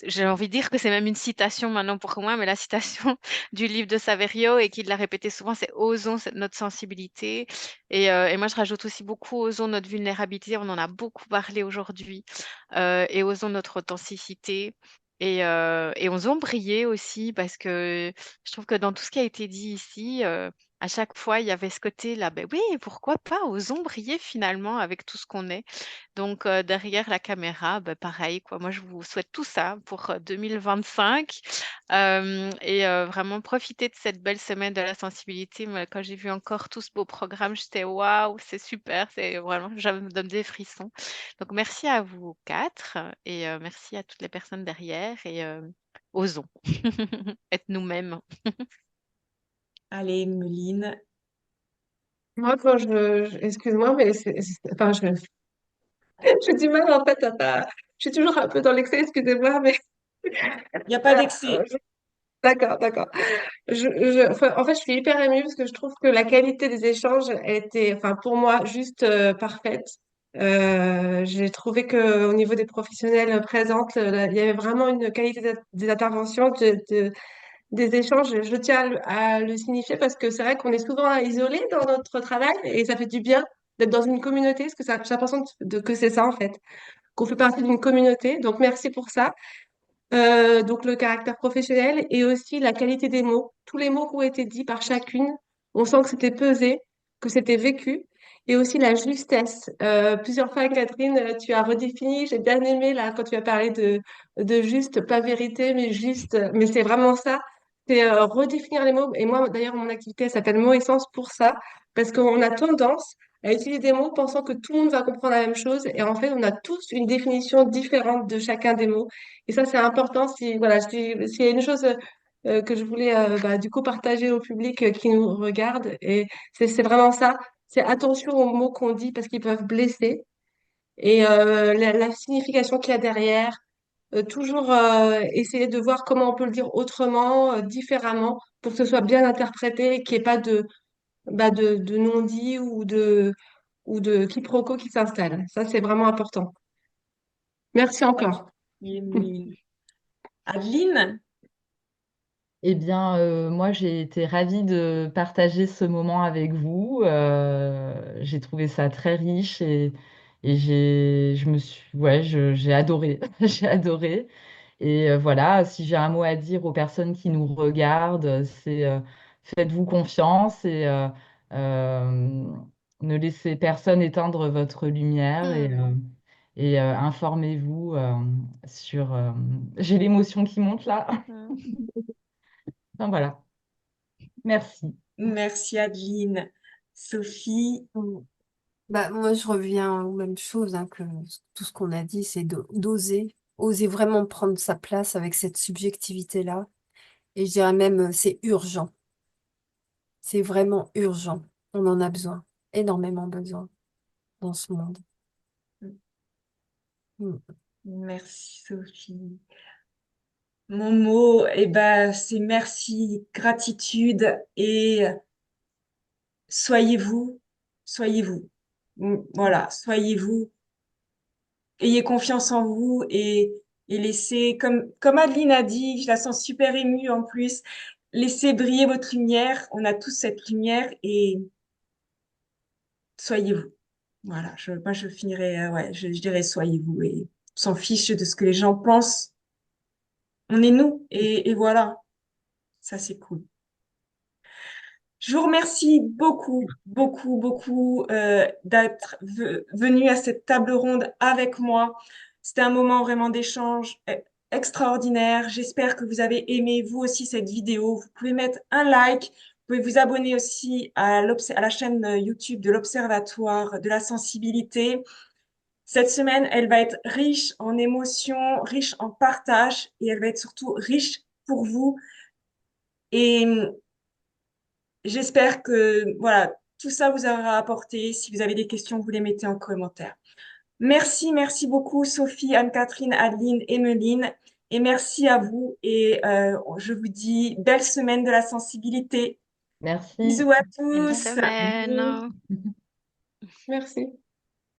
j'ai envie de dire que c'est même une citation maintenant pour moi, mais la citation du livre de Saverio et qu'il l'a répété souvent, c'est osons notre sensibilité. Et moi, je rajoute aussi beaucoup osons notre vulnérabilité. On en a beaucoup parlé aujourd'hui. Et osons notre authenticité. Et osons briller aussi parce que je trouve que dans tout ce qui a été dit ici, à chaque fois, il y avait ce côté-là. Ben oui, pourquoi pas? Osons briller finalement avec tout ce qu'on est. Donc, derrière la caméra, bah, pareil, quoi. Moi, je vous souhaite tout ça pour 2025 et vraiment profiter de cette belle semaine de la sensibilité. Moi, quand j'ai vu encore tout ce beau programme, j'étais waouh, c'est super, c'est vraiment, ça me donne des frissons. Donc, merci à vous quatre et merci à toutes les personnes derrière et osons être nous-mêmes. Allez, Emeline. Moi, excuse-moi, mais enfin, j'ai du mal en fait à pas. Je suis toujours un peu dans l'excès, excusez-moi, mais Il n'y a pas voilà. d'excès. D'accord, d'accord. Enfin, en fait, je suis hyper émue parce que je trouve que la qualité des échanges a été, enfin, pour moi, juste parfaite. J'ai trouvé que au niveau des professionnels présentes, il y avait vraiment une qualité des interventions, des échanges. Je tiens à le signifier parce que c'est vrai qu'on est souvent isolés dans notre travail et ça fait du bien d'être dans une communauté, parce que j'ai l'impression que c'est ça en fait, qu'on fait partie d'une communauté. Donc merci pour ça. Donc le caractère professionnel et aussi la qualité des mots. Tous les mots qui ont été dits par chacune, on sent que c'était pesé, que c'était vécu. et aussi la justesse. Plusieurs fois, Catherine, tu as redéfini, j'ai bien aimé là quand tu as parlé de juste, pas vérité, mais juste, mais c'est vraiment ça, c'est redéfinir les mots. Et moi, d'ailleurs, mon activité elle s'appelle Mots et Sens pour ça, parce qu'on a tendance à utiliser des mots pensant que tout le monde va comprendre la même chose, et en fait, on a tous une définition différente de chacun des mots. Et ça, c'est important. Si voilà, s'il y a une chose que je voulais du coup partager au public qui nous regarde, et c'est vraiment ça. C'est attention aux mots qu'on dit parce qu'ils peuvent blesser et la signification qu'il y a derrière. Toujours essayer de voir comment on peut le dire autrement, différemment, pour que ce soit bien interprété et qu'il n'y ait pas de non-dit ou de quiproquo qui s'installe. Ça, c'est vraiment important. Merci encore. Emeline. Adeline? Eh bien, moi, j'ai été ravie de partager ce moment avec vous. J'ai trouvé ça très riche et j'ai adoré, j'ai adoré. Et voilà, si j'ai un mot à dire aux personnes qui nous regardent, c'est faites-vous confiance et euh, ne laissez personne éteindre votre lumière Hmm. et informez-vous sur. J'ai l'émotion qui monte là. Hmm. Enfin, voilà. Merci. Merci Adeline. Sophie? Mm. Bah, moi, je reviens aux mêmes choses hein, que tout ce qu'on a dit, c'est d'oser, oser vraiment prendre sa place avec cette subjectivité-là. Et je dirais même, c'est urgent. C'est vraiment urgent. On en a besoin, énormément besoin dans ce monde. Mm. Merci Sophie. Mon mot, eh ben, c'est merci, gratitude et soyez-vous, soyez-vous. Voilà, soyez-vous. Ayez confiance en vous et laissez, comme Adeline a dit, je la sens super émue en plus, laissez briller votre lumière. On a tous cette lumière et soyez-vous. Voilà, moi je finirai, ouais, je dirais soyez-vous et on s'en fiche de ce que les gens pensent. On est nous et voilà, ça c'est cool. Je vous remercie beaucoup, beaucoup, beaucoup d'être venu à cette table ronde avec moi. C'était un moment vraiment d'échange extraordinaire. J'espère que vous avez aimé vous aussi cette vidéo. Vous pouvez mettre un like. Vous pouvez vous abonner aussi à la chaîne YouTube de l'Observatoire de la sensibilité. Cette semaine, elle va être riche en émotions, riche en partage et elle va être surtout riche pour vous. Et j'espère que voilà, tout ça vous aura apporté. Si vous avez des questions, vous les mettez en commentaire. Merci, merci beaucoup Sophie, Anne-Catherine, Adeline, Emeline. Et merci à vous. Et je vous dis belle semaine de la sensibilité. Merci. Bisous à Belle tous. Bisous. semaine. Merci.